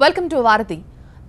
Welcome to వారధి.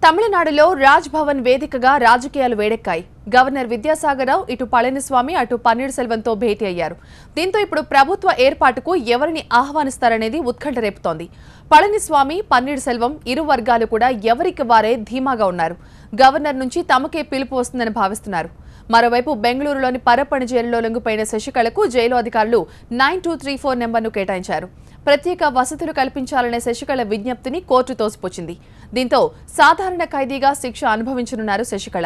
తమిళనాడులో రాజ్ భవన్ వేదికగా రాజకీయాలు వేడెక్కాయి. గవర్నర్ విద్యాసాగర్ రావు ఇటు పళనిస్వామి అటు పన్నీర్ సెల్వంతో భేటీ అయ్యారు. దీంతో ఇప్పుడు ప్రభుత్వ ఏర్పాటుకు ఎవరిని ఆహ్వానిస్తారనేది ఉత్కంఠ రేపుతోంది. పళనిస్వామి, పన్నీర్ సెల్వం ఇరు వర్గాలు కూడా ఎవరికి వారే ధీమాగా ఉన్నారు. గవర్నర్ నుంచి తమకే పిలుపు వస్తుందని భావిస్తున్నారు. మరోవైపు బెంగళూరులోని పరప్పని జైలులో లొంగిపోయిన శశికళకు జైలు అధికారులు 9234 నెంబర్ను కేటాయించారు. ప్రత్యేక వసతులు కల్పించాలనే శశికళ విజ్ఞప్తిని కోర్టు తోసిపుచ్చింది. దీంతో సాధారణ ఖైదీగా శిక్ష అనుభవించనున్నారు శశికళ.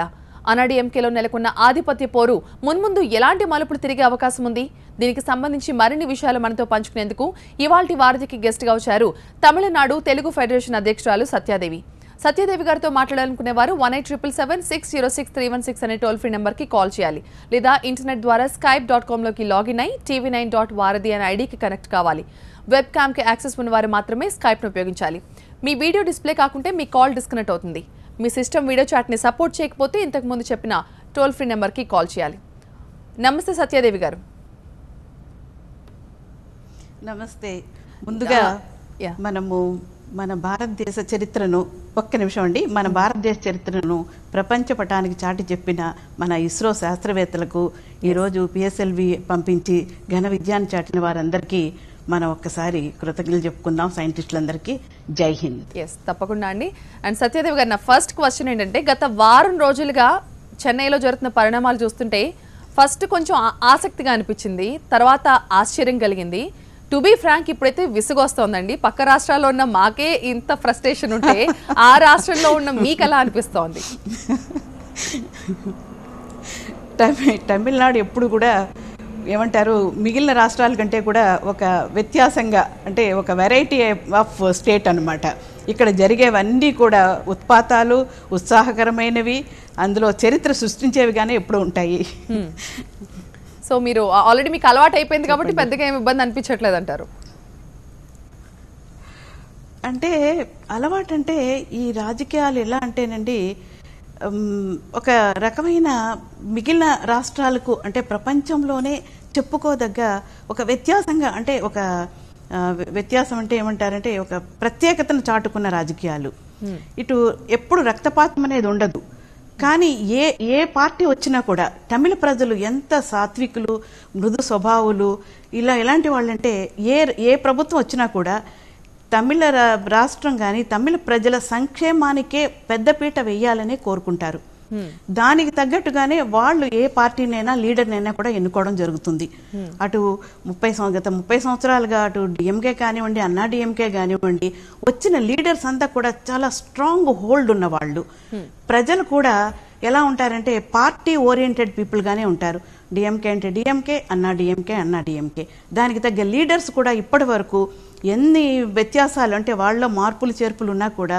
అన్నాడీఎంకేలో నెలకొన్న ఆధిపత్య పోరు మున్ముందు ఎలాంటి మలుపులు తిరిగే అవకాశం ఉంది? దీనికి సంబంధించి మరిన్ని విషయాలు మనతో పంచుకునేందుకు ఇవాల్టి వారధికి గెస్ట్ గా వచ్చారు తమిళనాడు తెలుగు ఫెడరేషన్ అధ్యక్షురాలు సత్యాదేవి. సత్యాదేవి గారితో మాట్లాడాలనుకునేవారు 1877606316 అనే టోల్ ఫ్రీ నెంబర్కి కాల్ చేయాలి, లేదా ఇంటర్నెట్ ద్వారా skype.com లోకి లాగిన్ అయి tv9.varadhi అనే ఐడికి కనెక్ట్ కావాలి. వెబ్ క్యామ్కి యాక్సెస్ ఉన్నవారు మాత్రమే స్కైప్ను ఉపయోగించాలి. మీ వీడియో డిస్ప్లే కాకుంటే మీ కాల్ డిస్కనెక్ట్ అవుతుంది. మీ సిస్టమ్ వీడియో చాట్ని సపోర్ట్ చేయకపోతే ఇంతకుముందు చెప్పిన టోల్ ఫ్రీ నెంబర్కి కాల్ చేయాలి. నమస్తే సత్యాదేవి గారు. నమస్తే. ముందుగా మనము మన భారతదేశ చరిత్రను ఒక్క నిమిషం అండి మన భారతదేశ చరిత్రను ప్రపంచ పటానికి చాటి చెప్పిన మన ఇస్రో శాస్త్రవేత్తలకు ఈరోజు పిఎస్ఎల్వి పంపించి ఘన విజయాన్ని చాటిన వారందరికీ మనం ఒక్కసారి కృతజ్ఞతలు చెప్పుకుందాం. సైంటిస్టులందరికీ జై హింద్. తప్పకుండా అండి. అండ్ సత్యదేవి గారు, నా ఫస్ట్ క్వశ్చన్ ఏంటంటే, గత వారం రోజులుగా చెన్నైలో జరుగుతున్న పరిణామాలు చూస్తుంటే ఫస్ట్ కొంచెం ఆసక్తిగా అనిపించింది, తర్వాత ఆశ్చర్యం కలిగింది. టు బీ ఫ్రాంక్, ఇప్పుడైతే విసుగొస్తోందండి. పక్క రాష్ట్రాల్లో ఉన్న మాకే ఇంత ఫ్రస్ట్రేషన్ ఉంటే ఆ రాష్ట్రంలో ఉన్న మీకు ఎలా అనిపిస్తోంది? తమిళనాడు ఎప్పుడు కూడా ఏమంటారు, మిగిలిన రాష్ట్రాల కంటే కూడా ఒక వ్యత్యాసంగా, అంటే ఒక వెరైటీ ఆఫ్ స్టేట్ అన్నమాట. ఇక్కడ జరిగేవన్నీ కూడా ఉత్పాతాలు, ఉత్సాహకరమైనవి, అందులో చరిత్ర సృష్టించేవిగానే ఎప్పుడు ఉంటాయి. సో మీరు ఆల్రెడీ మీకు అలవాటు అయిపోయింది కాబట్టి పెద్దగా ఏమి ఇబ్బంది అనిపించట్లేదు అంటారు? అంటే అలవాటు అంటే ఈ రాజకీయాలు ఎలా అంటేనండి, ఒక రకమైన మిగిలిన రాష్ట్రాలకు, అంటే ప్రపంచంలోనే చెప్పుకోదగ్గ ఒక వ్యత్యాసంగా, అంటే ఒక వ్యత్యాసం అంటే ఏమంటారంటే ఒక ప్రత్యేకతను చాటుకున్న రాజకీయాలు. ఇటు ఎప్పుడు రక్తపాతం అనేది ఉండదు. కానీ ఏ పార్టీ వచ్చినా కూడా తమిళ ప్రజలు ఎంత సాత్వికులు, మృదు స్వభావులు, ఎలాంటి వాళ్ళంటే ఏ ప్రభుత్వం వచ్చినా కూడా తమిళ రాష్ట్రం కానీ తమిళ ప్రజల సంక్షేమానికే పెద్దపీట వేయాలనే కోరుకుంటారు. దానికి తగ్గట్టుగానే వాళ్ళు ఏ పార్టీనైనా లీడర్నైనా కూడా ఎన్నుకోవడం జరుగుతుంది. అటు 30 సంవత్సరాలుగా అటు డిఎంకే కానివ్వండి, అన్నా డిఎంకే కానివ్వండి, వచ్చిన లీడర్స్ అంతా కూడా చాలా స్ట్రాంగ్ హోల్డ్ ఉన్న వాళ్ళు. ప్రజలు కూడా ఎలా ఉంటారంటే పార్టీ ఓరియంటెడ్ పీపుల్ గానే ఉంటారు. డిఎంకే అంటే డిఎంకే, అన్నా డిఎంకే. దానికి తగ్గ లీడర్స్ కూడా ఇప్పటి వరకు ఎన్ని వ్యత్యాసాలు, అంటే వాళ్ళ మార్పులు చేర్పులు ఉన్నా కూడా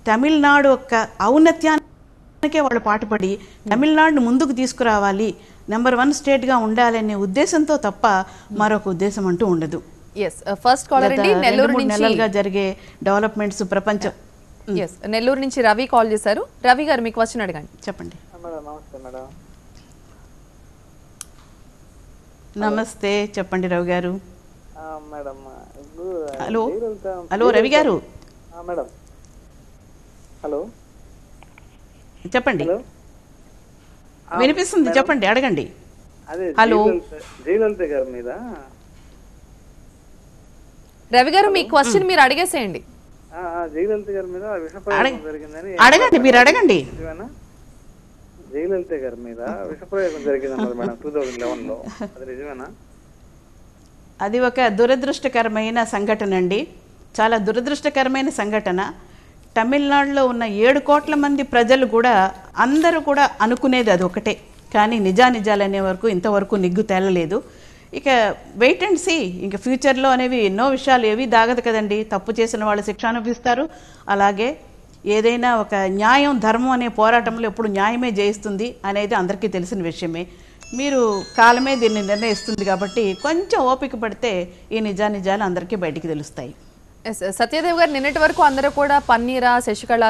తమిళనాడు యొక్క ఔన్నత్యానికే వాళ్ళు పాటుపడి తమిళనాడును ముందుకు తీసుకురావాలి, నెంబర్ 1 స్టేట్ గా ఉండాలనే ఉద్దేశంతో తప్ప మరొక ఉద్దేశం అంటూ ఉండదు. ఫస్ట్ కాలర్ అండి, నెల్లూరు నుంచి నెలలుగా జరిగే డెవలప్మెంట్స్ ప్రపంచం. నెల్లూరు నుంచి రవి కాల్ చేశారు. రవి గారు, మీ క్వశ్చన్ అడగండి. చెప్పండి. నమస్తే మేడం. నమస్తే, చెప్పండి రవి గారు. మేడం, హలో రవి గారు. మేడం, హలో, చెప్పండి. వినిపిస్తుంది, చెప్పండి, అడగండి. అదే హలో, జయలలిత గారి మీద. రవి గారు, మీ క్వశ్చన్ మీరు అడిగేసేయండి. జయలలిత గారి మీద విషప్రయోగం జరిగిందని అడగండి, మీరు అడగండి. జయలలిత గారి మీద విషప్రయోగం జరిగిందన్నారు మేడం 2011లో, అది నిజమేనా? అది ఒక దురదృష్టకరమైన సంఘటన అండి, చాలా దురదృష్టకరమైన సంఘటన. తమిళనాడులో ఉన్న 7 కోట్ల మంది ప్రజలు కూడా అందరూ కూడా అనుకునేది అది ఒకటే, కానీ నిజాలు అనే వరకు ఇంతవరకు నిగ్గు తేలలేదు. ఇక వెయిట్ అండ్ సీ, ఇంకా ఫ్యూచర్లో అనేవి ఎన్నో విషయాలు ఏవి దాగదు కదండి. తప్పు చేసిన వాళ్ళు శిక్ష అనుభవిస్తారు. అలాగే ఏదైనా ఒక న్యాయం, ధర్మం అనే పోరాటంలో ఎప్పుడు న్యాయమే జయిస్తుంది అనేది అందరికీ తెలిసిన విషయమే. మీరు కాలమే దీన్ని నిర్ణయిస్తుంది కాబట్టి కొంచెం ఓపిక పడితే ఈ నిజాలు అందరికీ బయటికి తెలుస్తాయి. సత్యదేవ్ గారు, నిన్నటి వరకు అందరూ కూడా పన్నీరా శశికళ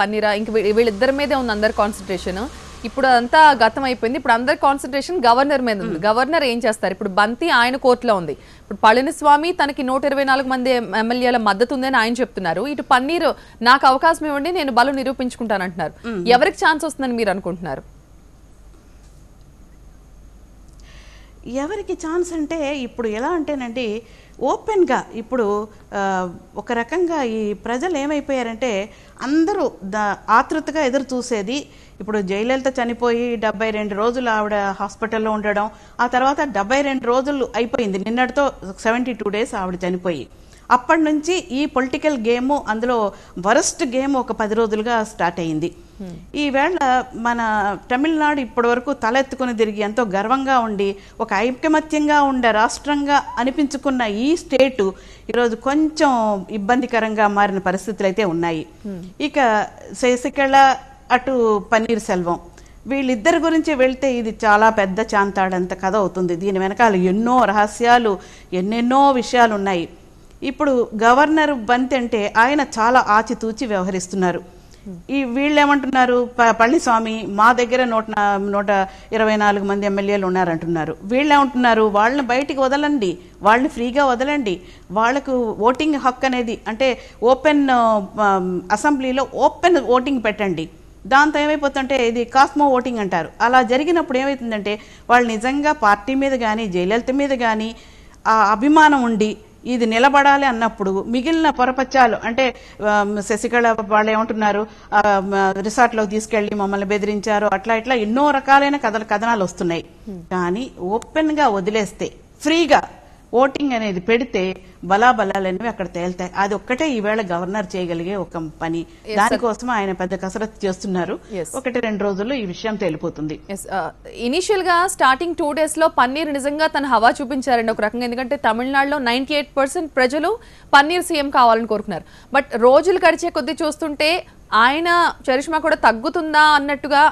పన్నీరా, ఇంక వీళ్ళిద్దరి మీదే ఉంది అందరి కాన్సన్ట్రేషన్. ఇప్పుడు అదంతా గతం అయిపోయింది. ఇప్పుడు అందరి కాన్సన్ట్రేషన్ గవర్నర్ మీద ఉంది. గవర్నర్ ఏం చేస్తారు? ఇప్పుడు బంతి ఆయన కోర్టులో ఉంది. ఇప్పుడు పళనిస్వామి తనకి 124 మంది ఎమ్మెల్యేల మద్దతు ఉందని ఆయన చెప్తున్నారు. ఇటు పన్నీరు నాకు అవకాశం ఇవ్వండి, నేను బలం నిరూపించుకుంటానంటున్నారు. ఎవరికి ఛాన్స్ వస్తుందని మీరు అనుకుంటున్నారు? ఎవరికి ఛాన్స్ అంటే ఇప్పుడు ఎలా అంటేనండి, ఓపెన్గా ఇప్పుడు ఒక రకంగా ఈ ప్రజలు ఏమైపోయారంటే అందరూ ఆతృతగా ఎదురు చూసేది. ఇప్పుడు జయలలిత చనిపోయి 72 రోజులు ఆవిడ హాస్పిటల్లో ఉండడం, ఆ తర్వాత 72 రోజులు అయిపోయింది, నిన్నటితో 72 డేస్ ఆవిడ చనిపోయి. అప్పటి నుంచి ఈ పొలిటికల్ గేమ్, అందులో వరస్ట్ గేమ్ ఒక 10 రోజులుగా స్టార్ట్ అయింది. ఈవేళ మన తమిళనాడు ఇప్పటి వరకు తలెత్తుకుని తిరిగి ఎంతో గర్వంగా ఉండి ఒక ఐకమత్యంగా ఉండే రాష్ట్రంగా అనిపించుకున్న ఈ స్టేటు ఈరోజు కొంచెం ఇబ్బందికరంగా మారిన పరిస్థితులు అయితే ఉన్నాయి. ఇక శశికళ అటు పన్నీర్ సెల్వం వీళ్ళిద్దరి గురించి వెళ్తే ఇది చాలా పెద్ద చాంతాడంత కథ అవుతుంది. దీని వెనకాల ఎన్నో రహస్యాలు, ఎన్నెన్నో విషయాలు ఉన్నాయి. ఇప్పుడు గవర్నర్ బంతి అంటే ఆయన చాలా ఆచితూచి వ్యవహరిస్తున్నారు. ఈ వీళ్ళు ఏమంటున్నారు, పళనిస్వామి మా దగ్గర 124 మంది ఎమ్మెల్యేలు ఉన్నారంటున్నారు. వీళ్ళు ఏమంటున్నారు, వాళ్ళని బయటికి వదలండి, వాళ్ళని ఫ్రీగా వదలండి, వాళ్లకు ఓటింగ్ హక్కు అనేది అంటే ఓపెన్ అసెంబ్లీలో ఓపెన్ ఓటింగ్ పెట్టండి. దాంతో ఏమైపోతుంటే ఇది కాస్మో ఓటింగ్ అంటారు. అలా జరిగినప్పుడు ఏమవుతుందంటే వాళ్ళు నిజంగా పార్టీ మీద కానీ జయలలిత మీద కానీ ఆ అభిమానం ఉండి ఇది నిలబడాలి అన్నప్పుడు మిగిలిన పొరపచ్చాలు అంటే శశికళ వాళ్ళు ఏమంటున్నారు, రిసార్ట్లోకి తీసుకెళ్లి మమ్మల్ని బెదిరించారు, అట్లా ఇట్లా ఎన్నో రకాలైన కథనాలు వస్తున్నాయి. కానీ ఓపెన్గా వదిలేస్తే, ఫ్రీగా ఓటింగ్ అనేది పెడితే బలాబలాలనేవి అక్కడ తేల్తాయి. అది ఒక్కటే ఈవేళ గవర్నర్ చేయగలిగే ఒక పని. దానికోసం ఆయన పెద్ద కసరత్తు చేస్తున్నారు. 1-2 రోజుల్లో ఈ విషయం తేలిపోతుంది. ఇనిషియల్ గా స్టార్టింగ్ 2 days లో పన్నీర్ నిజంగా తన హవా చూపించారండి ఒక రకంగా. ఎందుకంటే తమిళనాడులో 98% ప్రజలు పన్నీర్ సీఎం కావాలని కోరుకున్నారు. బట్ రోజులు గడిచే కొద్దీ చూస్తుంటే ఆయన చరిష్మా కూడా తగ్గుతుందా అన్నట్టుగా,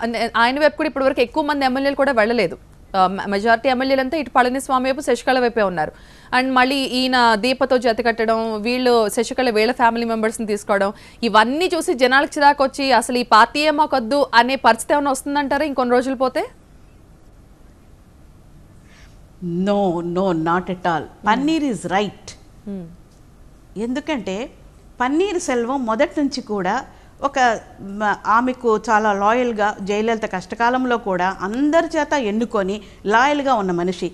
ఆయన వైపు కూడా ఇప్పటి వరకు ఎక్కువ మంది ఎమ్మెల్యేలు కూడా వెళ్ళలేదు. మెజారిటీ ఎమ్మెల్యేలంతా ఇటు పళనిస్వామి వైపు, శశికళ వైపే ఉన్నారు. అండ్ మళ్ళీ ఈయన దీపతో జత కట్టడం, వీళ్ళు శశికళ వీళ్ళ ఫ్యామిలీ మెంబర్స్ని తీసుకోవడం, ఇవన్నీ చూసి జనాలకు చిరాకొచ్చి అసలు ఈ పార్టీ మాకొద్దు అనే పరిస్థితి ఏమైనా వస్తుందంటారా ఇంకొన్ని రోజులు పోతే? No no not at all. Panneer is right. ఎందుకంటే పన్నీర్ సెల్వం మొదటి నుంచి కూడా ఒక ఆమెకు చాలా లాయల్గా, జయలలిత కష్టకాలంలో కూడా అందరి చేత ఎన్నుకొని లాయల్గా ఉన్న మనిషి.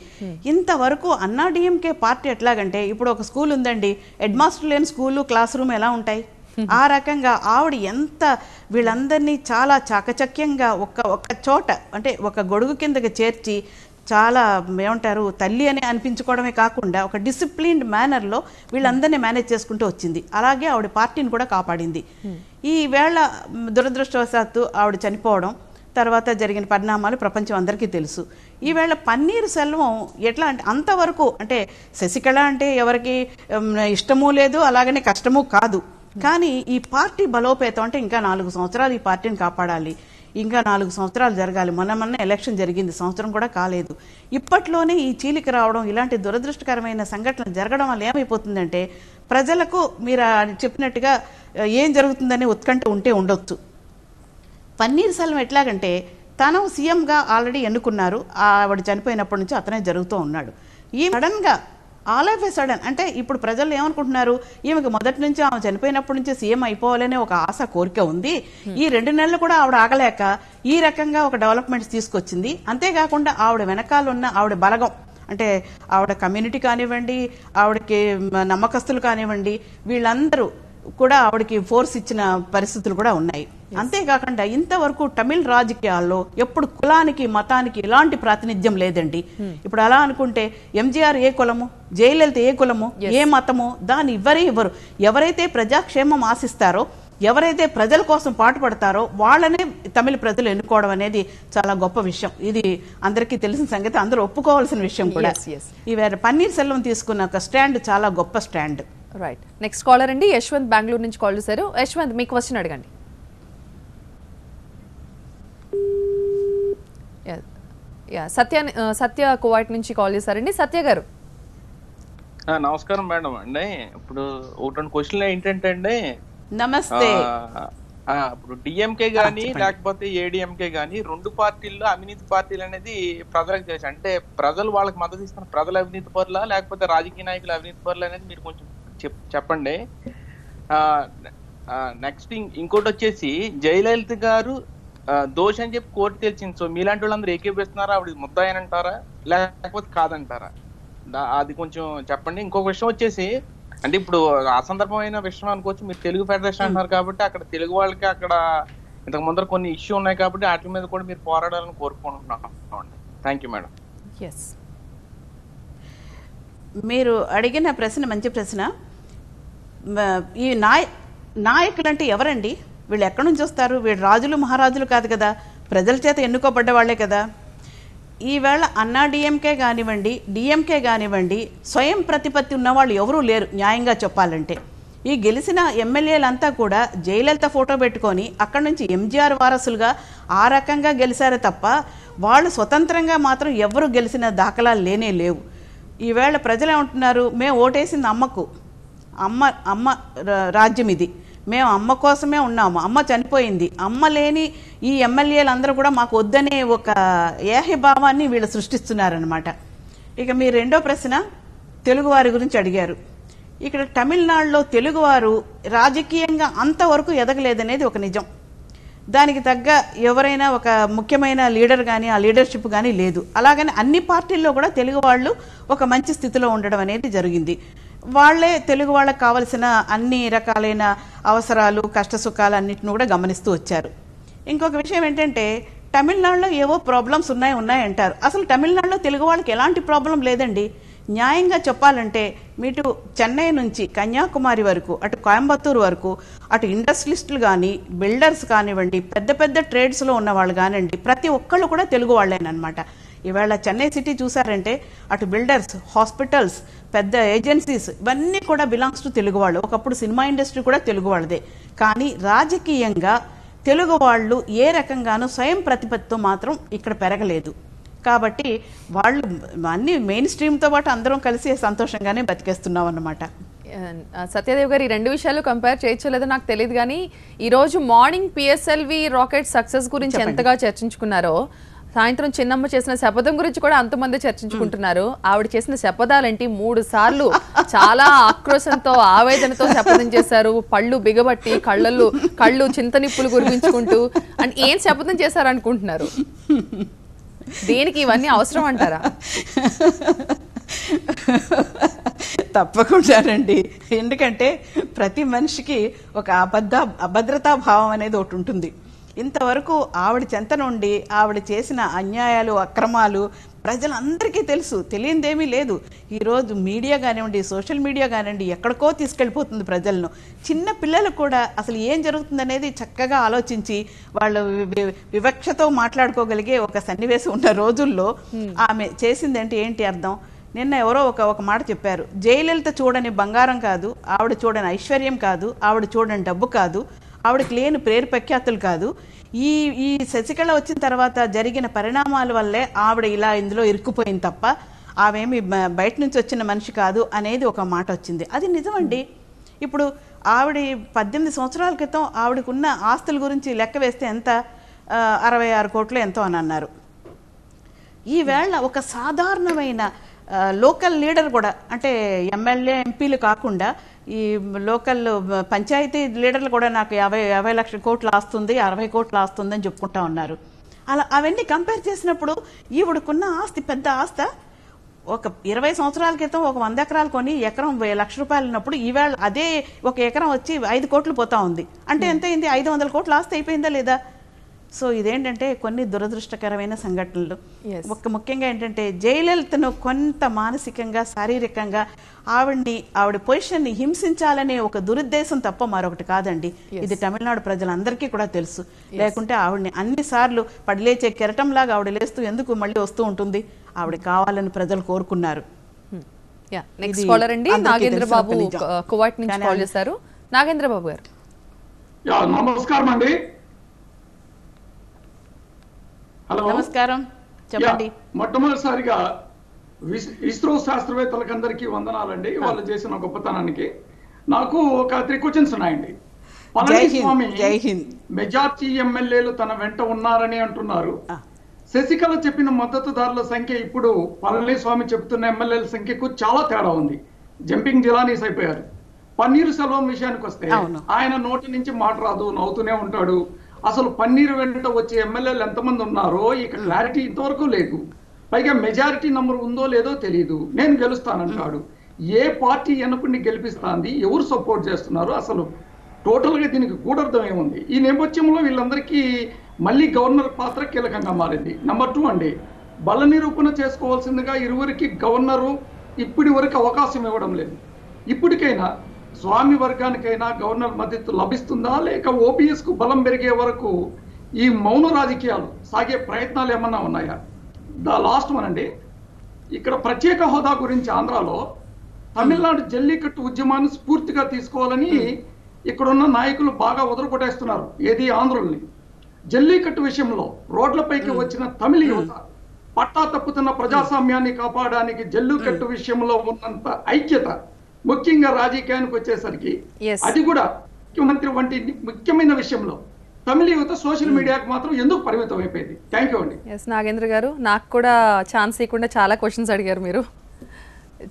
ఇంతవరకు అన్నాడీఎంకే పార్టీ ఎట్లాగంటే, ఇప్పుడు ఒక స్కూల్ ఉందండి, హెడ్ మాస్టర్ లేని స్కూలు, క్లాస్ రూమ్ ఎలా ఉంటాయి, ఆ రకంగా ఆవిడ ఎంత వీళ్ళందరినీ చాలా చాకచక్యంగా ఒక్క చోట అంటే ఒక గొడుగు కిందకి చేర్చి చాలా ఏమంటారు తల్లి అని అనిపించుకోవడమే కాకుండా ఒక డిసిప్లిన్డ్ మేనర్లో వీళ్ళందరినీ మేనేజ్ చేసుకుంటూ వచ్చింది. అలాగే ఆవిడ పార్టీని కూడా కాపాడింది. ఈ వేళ దురదృష్టవశాత్తు ఆవిడ చనిపోవడం తర్వాత జరిగిన పరిణామాలు ప్రపంచం అందరికీ తెలుసు. ఈవేళ పన్నీర్ సెల్వం ఎట్లా అంటే అంతవరకు అంటే శశికళ అంటే ఎవరికి ఇష్టమూ లేదు, అలాగనే కష్టమూ కాదు. కానీ ఈ పార్టీ బలోపేతం అంటే ఇంకా 4 సంవత్సరాలు ఈ పార్టీని కాపాడాలి, ఇంకా 4 సంవత్సరాలు జరగాలి. మొన్న ఎలక్షన్ జరిగింది, సంవత్సరం కూడా కాలేదు. ఇప్పట్లోనే ఈ చీలిక రావడం, ఇలాంటి దురదృష్టకరమైన సంఘటనలు జరగడం వల్ల ఏమైపోతుందంటే ప్రజలకు మీరు చెప్పినట్టుగా ఏం జరుగుతుందని ఉత్కంఠ ఉండొచ్చు. పన్నీర్ సెల్వం ఎట్లాగంటే తను సీఎంగా ఆల్రెడీ ఎన్నుకున్నారు, ఆవిడ చనిపోయినప్పటి నుంచి అతనే జరుగుతూ ఉన్నాడు. ఈ సడన్గా ఆల్ ఆఫ్ ఏ సడన్ అంటే ఇప్పుడు ప్రజలు ఏమనుకుంటున్నారు, ఈమెకు మొదటి నుంచి ఆమె చనిపోయినప్పటి నుంచి సీఎం అయిపోవాలనే ఒక ఆశ, కోరిక ఉంది. ఈ 2 నెలలు కూడా ఆవిడ ఆగలేక ఈ రకంగా ఒక డెవలప్మెంట్స్ తీసుకొచ్చింది. అంతేకాకుండా ఆవిడ వెనకాలన్న ఆవిడ బలగం అంటే ఆవిడ కమ్యూనిటీ కానివ్వండి, ఆవిడకి నమ్మకస్తులు కానివ్వండి, వీళ్ళందరూ కూడా ఆవిడకి ఫోర్స్ ఇచ్చిన పరిస్థితులు కూడా ఉన్నాయి. అంతేకాకుండా ఇంతవరకు తమిళ రాజకీయాల్లో ఎప్పుడు కులానికి మతానికి ఎలాంటి ప్రాతినిధ్యం లేదండి. ఇప్పుడు అలా అనుకుంటే ఎంజీఆర్ ఏ కులము, జయలలిత ఏ కులము, ఏ మతము, దాన్ని ఇవ్వరు. ఎవరైతే ప్రజాక్షేమం ఆశిస్తారో, ఎవరైతే ప్రజల కోసం పాటుపడతారో వాళ్ళనే తమిళ ప్రజలు ఎన్నుకోవడం అనేది చాలా గొప్ప విషయం. ఇది అందరికీ తెలిసిన సంగతి, అందరూ ఒప్పుకోవాల్సిన విషయం కూడా. ఈవేళ పన్నీర్ సెల్వం తీసుకున్న ఒక స్టాండ్ చాలా గొప్ప స్టాండ్. రైట్, నెక్స్ట్ కాలర్ అండి యశ్వంత్ బెంగళూరు నుంచి కాల్ చేశారు. యశ్వంత్ మీ క్వశ్చన్ అడగండి. సత్య కువైట్ నుంచి కాల్ చేశారండి. సత్య గారు నమస్కారం మేడం అండి. ఇప్పుడు 1-2 క్వశ్చన్లు ఏంటంటే అండి, నమస్తే. ఇప్పుడు డిఎంకే గానీ చెప్పండి. లేకపోతే ఏడిఎంకే గానీ 2 పార్టీల్లో అవినీతి పార్టీలు అనేది ప్రజలకు తెలుసు. అంటే ప్రజలు వాళ్ళకి మద్దతు ఇస్తున్న ప్రజల అవినీతి పరులా లేకపోతే రాజకీయ నాయకుల అవినీతి పరులా అనేది మీరు కొంచెం చెప్పండి. నెక్స్ట్ ఇంకోటి వచ్చేసి జయలలిత గారు దోష అని చెప్పి కోర్టు తెలిసింది. సో మీలాంటి వాళ్ళందరూ ఏకీపిస్తున్నారా, ఆవిడ ముద్దాయి అని అంటారా లేకపోతే కాదంటారా? అది కొంచెం చెప్పండి. ఇంకొక విషయం వచ్చేసి, అంటే ఇప్పుడు అసందర్భమైన విషయం అనుకోవచ్చు, మీరు తెలుగు ఫెడరేషన్ అంటున్నారు కాబట్టి అక్కడ తెలుగు వాళ్ళకి అక్కడ ఇంతకు ముందర కొన్ని ఇష్యూ ఉన్నాయి కాబట్టి వాటి మీద కూడా మీరు పోరాడాలని కోరుకుంటున్నాం. Thank you madam. మీరు అడిగిన ప్రశ్న మంచి ప్రశ్న. ఈ నాయకులు అంటే ఎవరండి? వీళ్ళు ఎక్కడి నుంచి వస్తారు? వీళ్ళు రాజులు మహారాజులు కాదు కదా, ప్రజల చేత ఎన్నుకోబడ్డ వాళ్లే కదా. ఈవేళ అన్నా డిఎంకే కానివ్వండి, డిఎంకే కానివ్వండి, స్వయం ప్రతిపత్తి ఉన్నవాళ్ళు ఎవరూ లేరు న్యాయంగా చెప్పాలంటే. ఈ గెలిచిన ఎమ్మెల్యేలంతా కూడా జయలలిత ఫోటో పెట్టుకొని అక్కడి నుంచి ఎంజీఆర్ వారసులుగా ఆ రకంగా గెలిచారే తప్ప వాళ్ళు స్వతంత్రంగా మాత్రం ఎవరు గెలిచిన దాఖలాలు లేనే లేవు. ఈవేళ ప్రజలు ఏమంటున్నారు? మేము ఓటేసింది అమ్మకు, అమ్మ రాజ్యం ఇది, మేము అమ్మ కోసమే ఉన్నాము, అమ్మ చనిపోయింది, అమ్మ లేని ఈ ఎమ్మెల్యేలందరూ కూడా మాకు వద్దనే ఒక ఏహభావాన్ని వీళ్ళు సృష్టిస్తున్నారనమాట. ఇక మీ రెండో ప్రశ్న తెలుగువారి గురించి అడిగారు. ఇక్కడ తమిళనాడులో తెలుగువారు రాజకీయంగా అంతవరకు ఎదగలేదనేది ఒక నిజం. దానికి తగ్గ ఎవరైనా ఒక ముఖ్యమైన లీడర్ కానీ ఆ లీడర్షిప్ కానీ లేదు. అలాగని అన్ని పార్టీల్లో కూడా తెలుగు వాళ్ళు ఒక మంచి స్థితిలో ఉండడం అనేది జరిగింది. వాళ్లే తెలుగు వాళ్ళకి కావలసిన అన్ని రకాలైన అవసరాలు కష్టసుఖాలు అన్నింటిని కూడా గమనిస్తూ వచ్చారు. ఇంకొక విషయం ఏంటంటే, తమిళనాడులో ఏవో ప్రాబ్లమ్స్ ఉన్నాయంటారు. అసలు తమిళనాడులో తెలుగు వాళ్ళకి ఎలాంటి ప్రాబ్లం లేదండి. న్యాయంగా చెప్పాలంటే మీటు చెన్నై నుంచి కన్యాకుమారి వరకు, అటు కోయంబత్తూరు వరకు, అటు ఇండస్ట్రియలిస్టులు కానీ బిల్డర్స్ కానివ్వండి, పెద్ద పెద్ద ట్రేడ్స్లో ఉన్న వాళ్ళు కానివ్వండి, ప్రతి ఒక్కళ్ళు కూడా తెలుగు వాళ్ళేనమాట. ఇవాళ చెన్నై సిటీ చూసారంటే అటు బిల్డర్స్, హాస్పిటల్స్, పెద్ద ఏజెన్సీస్ ఇవన్నీ కూడా బిలాంగ్స్ టు తెలుగు వాళ్ళు. ఒకప్పుడు సినిమా ఇండస్ట్రీ కూడా తెలుగు వాళ్ళదే. కానీ రాజకీయంగా తెలుగు వాళ్ళు ఏ రకంగానూ స్వయం ప్రతిపత్తితో మాత్రం ఇక్కడ పెరగలేదు. కాబట్టి వాళ్ళు అన్ని మెయిన్ స్ట్రీమ్తో పాటు అందరం కలిసి సంతోషంగానే బతికేస్తున్నాం అన్నమాట. సత్యదేవ్ గారు, ఈ రెండు విషయాలు కంపేర్ చేయొచ్చలేదో నాకు తెలియదు, కానీ ఈరోజు మార్నింగ్ పిఎస్ఎల్వి రాకెట్ సక్సెస్ గురించి ఎంతగా చర్చించుకున్నారో, సాయంత్రం చిన్నమ్మ చేసిన శపథం గురించి కూడా అంతమంది చర్చించుకుంటున్నారు. ఆవిడ చేసిన శపథాలేంటి? 3 సార్లు చాలా ఆక్రోశంతో ఆవేదనతో శపథం చేశారు. పళ్ళు బిగబట్టి కళ్ళు చింతనిప్పులు గురిపించుకుంటూ. అంటే ఏం శపథం చేశారు అనుకుంటున్నారు? దేనికి ఇవన్నీ అవసరం అంటారా? తప్పకుండానండి. ఎందుకంటే ప్రతి మనిషికి ఒక అభద్రతా భావం అనేది ఒకటి ఉంటుంది. ఇంతవరకు ఆవిడ చెంత నుండి ఆవిడ చేసిన అన్యాయాలు అక్రమాలు ప్రజలందరికీ తెలుసు, తెలియనిదేమీ లేదు. ఈరోజు మీడియా కానివ్వండి, సోషల్ మీడియా కానివ్వండి, ఎక్కడికో తీసుకెళ్ళిపోతుంది ప్రజలను. చిన్న పిల్లలు కూడా అసలు ఏం జరుగుతుందనేది చక్కగా ఆలోచించి వాళ్ళు వివక్షతో మాట్లాడుకోగలిగే ఒక సన్నివేశం ఉన్న రోజుల్లో ఆమె చేసిందంటే ఏంటి అర్థం? నిన్న ఎవరో ఒక మాట చెప్పారు, జయలలిత చూడని బంగారం కాదు, ఆవిడ చూడని ఐశ్వర్యం కాదు, ఆవిడ చూడని డబ్బు కాదు, ఆవిడకి లేని పేరు ప్రఖ్యాతులు కాదు, ఈ శశికళ వచ్చిన తర్వాత జరిగిన పరిణామాల వల్లే ఆవిడ ఇలా ఇందులో ఇరుక్కుపోయింది తప్ప ఆమెమి బయట నుంచి వచ్చిన మనిషి కాదు అనేది ఒక మాట వచ్చింది. అది నిజమండి. ఇప్పుడు ఆవిడ 18 సంవత్సరాల క్రితం ఆవిడకున్న ఆస్తుల గురించి లెక్క వేస్తే ఎంత, 66 కోట్లు ఎంతో అని అన్నారు. ఈవేళ ఒక సాధారణమైన లోకల్ లీడర్ కూడా, అంటే ఎమ్మెల్యే ఎంపీలు కాకుండా ఈ లోకల్ పంచాయతీ లీడర్లు కూడా నాకు 50 లక్షల కోట్లు ఆస్తుంది, 60 కోట్లు ఆస్తుంది అని చెప్పుకుంటా ఉన్నారు. అలా అవన్నీ కంపేర్ చేసినప్పుడు ఈవిడకున్న ఆస్తి పెద్ద ఆస్తి. ఒక 20 సంవత్సరాల క్రితం ఒక 100 ఎకరాలు కొని ఎకరం 1 లక్ష రూపాయలు ఉన్నప్పుడు ఈవేళ అదే ఒక ఎకరం వచ్చి 5 కోట్లు పోతా ఉంది. అంటే ఎంత అయింది? 500 కోట్ల ఆస్తి అయిపోయిందా లేదా? సో ఇదేంటంటే కొన్ని దురదృష్టకరమైన సంఘటనలు. ముఖ్యంగా ఏంటంటే జయలలితను కొంత మానసికంగా శారీరకంగా ఆవిడ పొజిషన్ని హింసించాలనే ఒక దురుద్దేశం తప్ప మరొకటి కాదండి. ఇది తమిళనాడు ప్రజలందరికీ కూడా తెలుసు. లేకుంటే ఆవిడని అన్నిసార్లు పడిలేచే కెరటంలాగా ఆవిడ లేస్తూ ఎందుకు మళ్ళీ వస్తూ ఉంటుంది? ఆవిడ కావాలని ప్రజలు కోరుకున్నారు. నెక్స్ట్ కాలర్ అండి నాగేంద్ర బాబు కువైట్ నుంచి కాల్ చేశారు. నాగేంద్ర బాబు గారు నమస్కారం అండి. హలో, నమస్కారం, చెప్పండి. మొట్టమొదటిసారిగా ఇస్రో శాస్త్రవేత్తలకందరికీ వందనాలండి వాళ్ళు చేసిన గొప్పతనానికి. నాకు ఒక 3 క్వశ్చన్స్ ఉన్నాయండి. పళనిస్వామి జై హింద్. మెజార్టీ ఎమ్మెల్యేలు తన వెంట ఉన్నారని అంటున్నారు. శశికళ చెప్పిన మద్దతుదారుల సంఖ్య ఇప్పుడు పళనిస్వామి చెబుతున్న ఎమ్మెల్యేల సంఖ్యకు చాలా తేడా ఉంది. జంపింగ్ జిలానీస్ అయిపోయారు. పన్నీరు సెల్వం విషయానికి వస్తే ఆయన నోటి నుంచి మాట రాదు, నవ్వుతూనే ఉంటాడు. అసలు పన్నీరు వెంట వచ్చే ఎమ్మెల్యేలు ఎంతమంది ఉన్నారో ఇక క్లారిటీ ఇంతవరకు లేదు. పైగా మెజారిటీ నంబర్ ఉందో లేదో తెలియదు. నేను గెలుస్తానంటాడు. ఏ పార్టీ ఎన్నుకుని గెలిపిస్తాంది, ఎవరు సపోర్ట్ చేస్తున్నారు, అసలు టోటల్ గా దీనికి గూఢార్థం ఏముంది? ఈ నేపథ్యంలో వీళ్ళందరికీ మళ్ళీ గవర్నర్ పాత్ర కీలకంగా మారింది. నెంబర్ 2 అండి, బల నిరూపణ చేసుకోవాల్సిందిగా ఇరువురికి గవర్నరు ఇప్పటి వరకు అవకాశం ఇవ్వడం లేదు. ఇప్పటికైనా స్వామి వర్గానికైనా గవర్నర్ మద్దతు లభిస్తుందా, లేక ఓపీఎస్ కు బలం పెరిగే వరకు ఈ మౌన రాజకీయాలు సాగే ప్రయత్నాలు ఏమన్నా ఉన్నాయా? ద లాస్ట్ వన్ అండి, ఇక్కడ ప్రత్యేక హోదా గురించి ఆంధ్రాలో తమిళనాడు జల్లికట్టు ఉద్యమాన్ని స్ఫూర్తిగా తీసుకోవాలని ఇక్కడున్న నాయకులు బాగా వదలకొట్టేస్తున్నారు. ఏది ఆంధ్రుల్ని. జల్లికట్టు విషయంలో రోడ్లపైకి వచ్చిన తమిళ యువత పట్టా తప్పుతున్న ప్రజాస్వామ్యాన్ని కాపాడడానికి జల్లికట్టు విషయంలో ఉన్నంత ఐక్యత ముఖ్యంగా రాజకీయానికి వచ్చేసరికి అది కూడా ముఖ్యమంత్రి వంటి ముఖ్యమైన విషయంలో తమిళ యువత సోషల్ మీడియాకి మాత్రం ఎందుకు పరిమితం అయిపోయింది? థ్యాంక్ యూ అండి. నాగేంద్ర గారు, నాకు కూడా ఛాన్స్ ఇవ్వకుండా చాలా క్వశ్చన్స్ అడిగారు మీరు.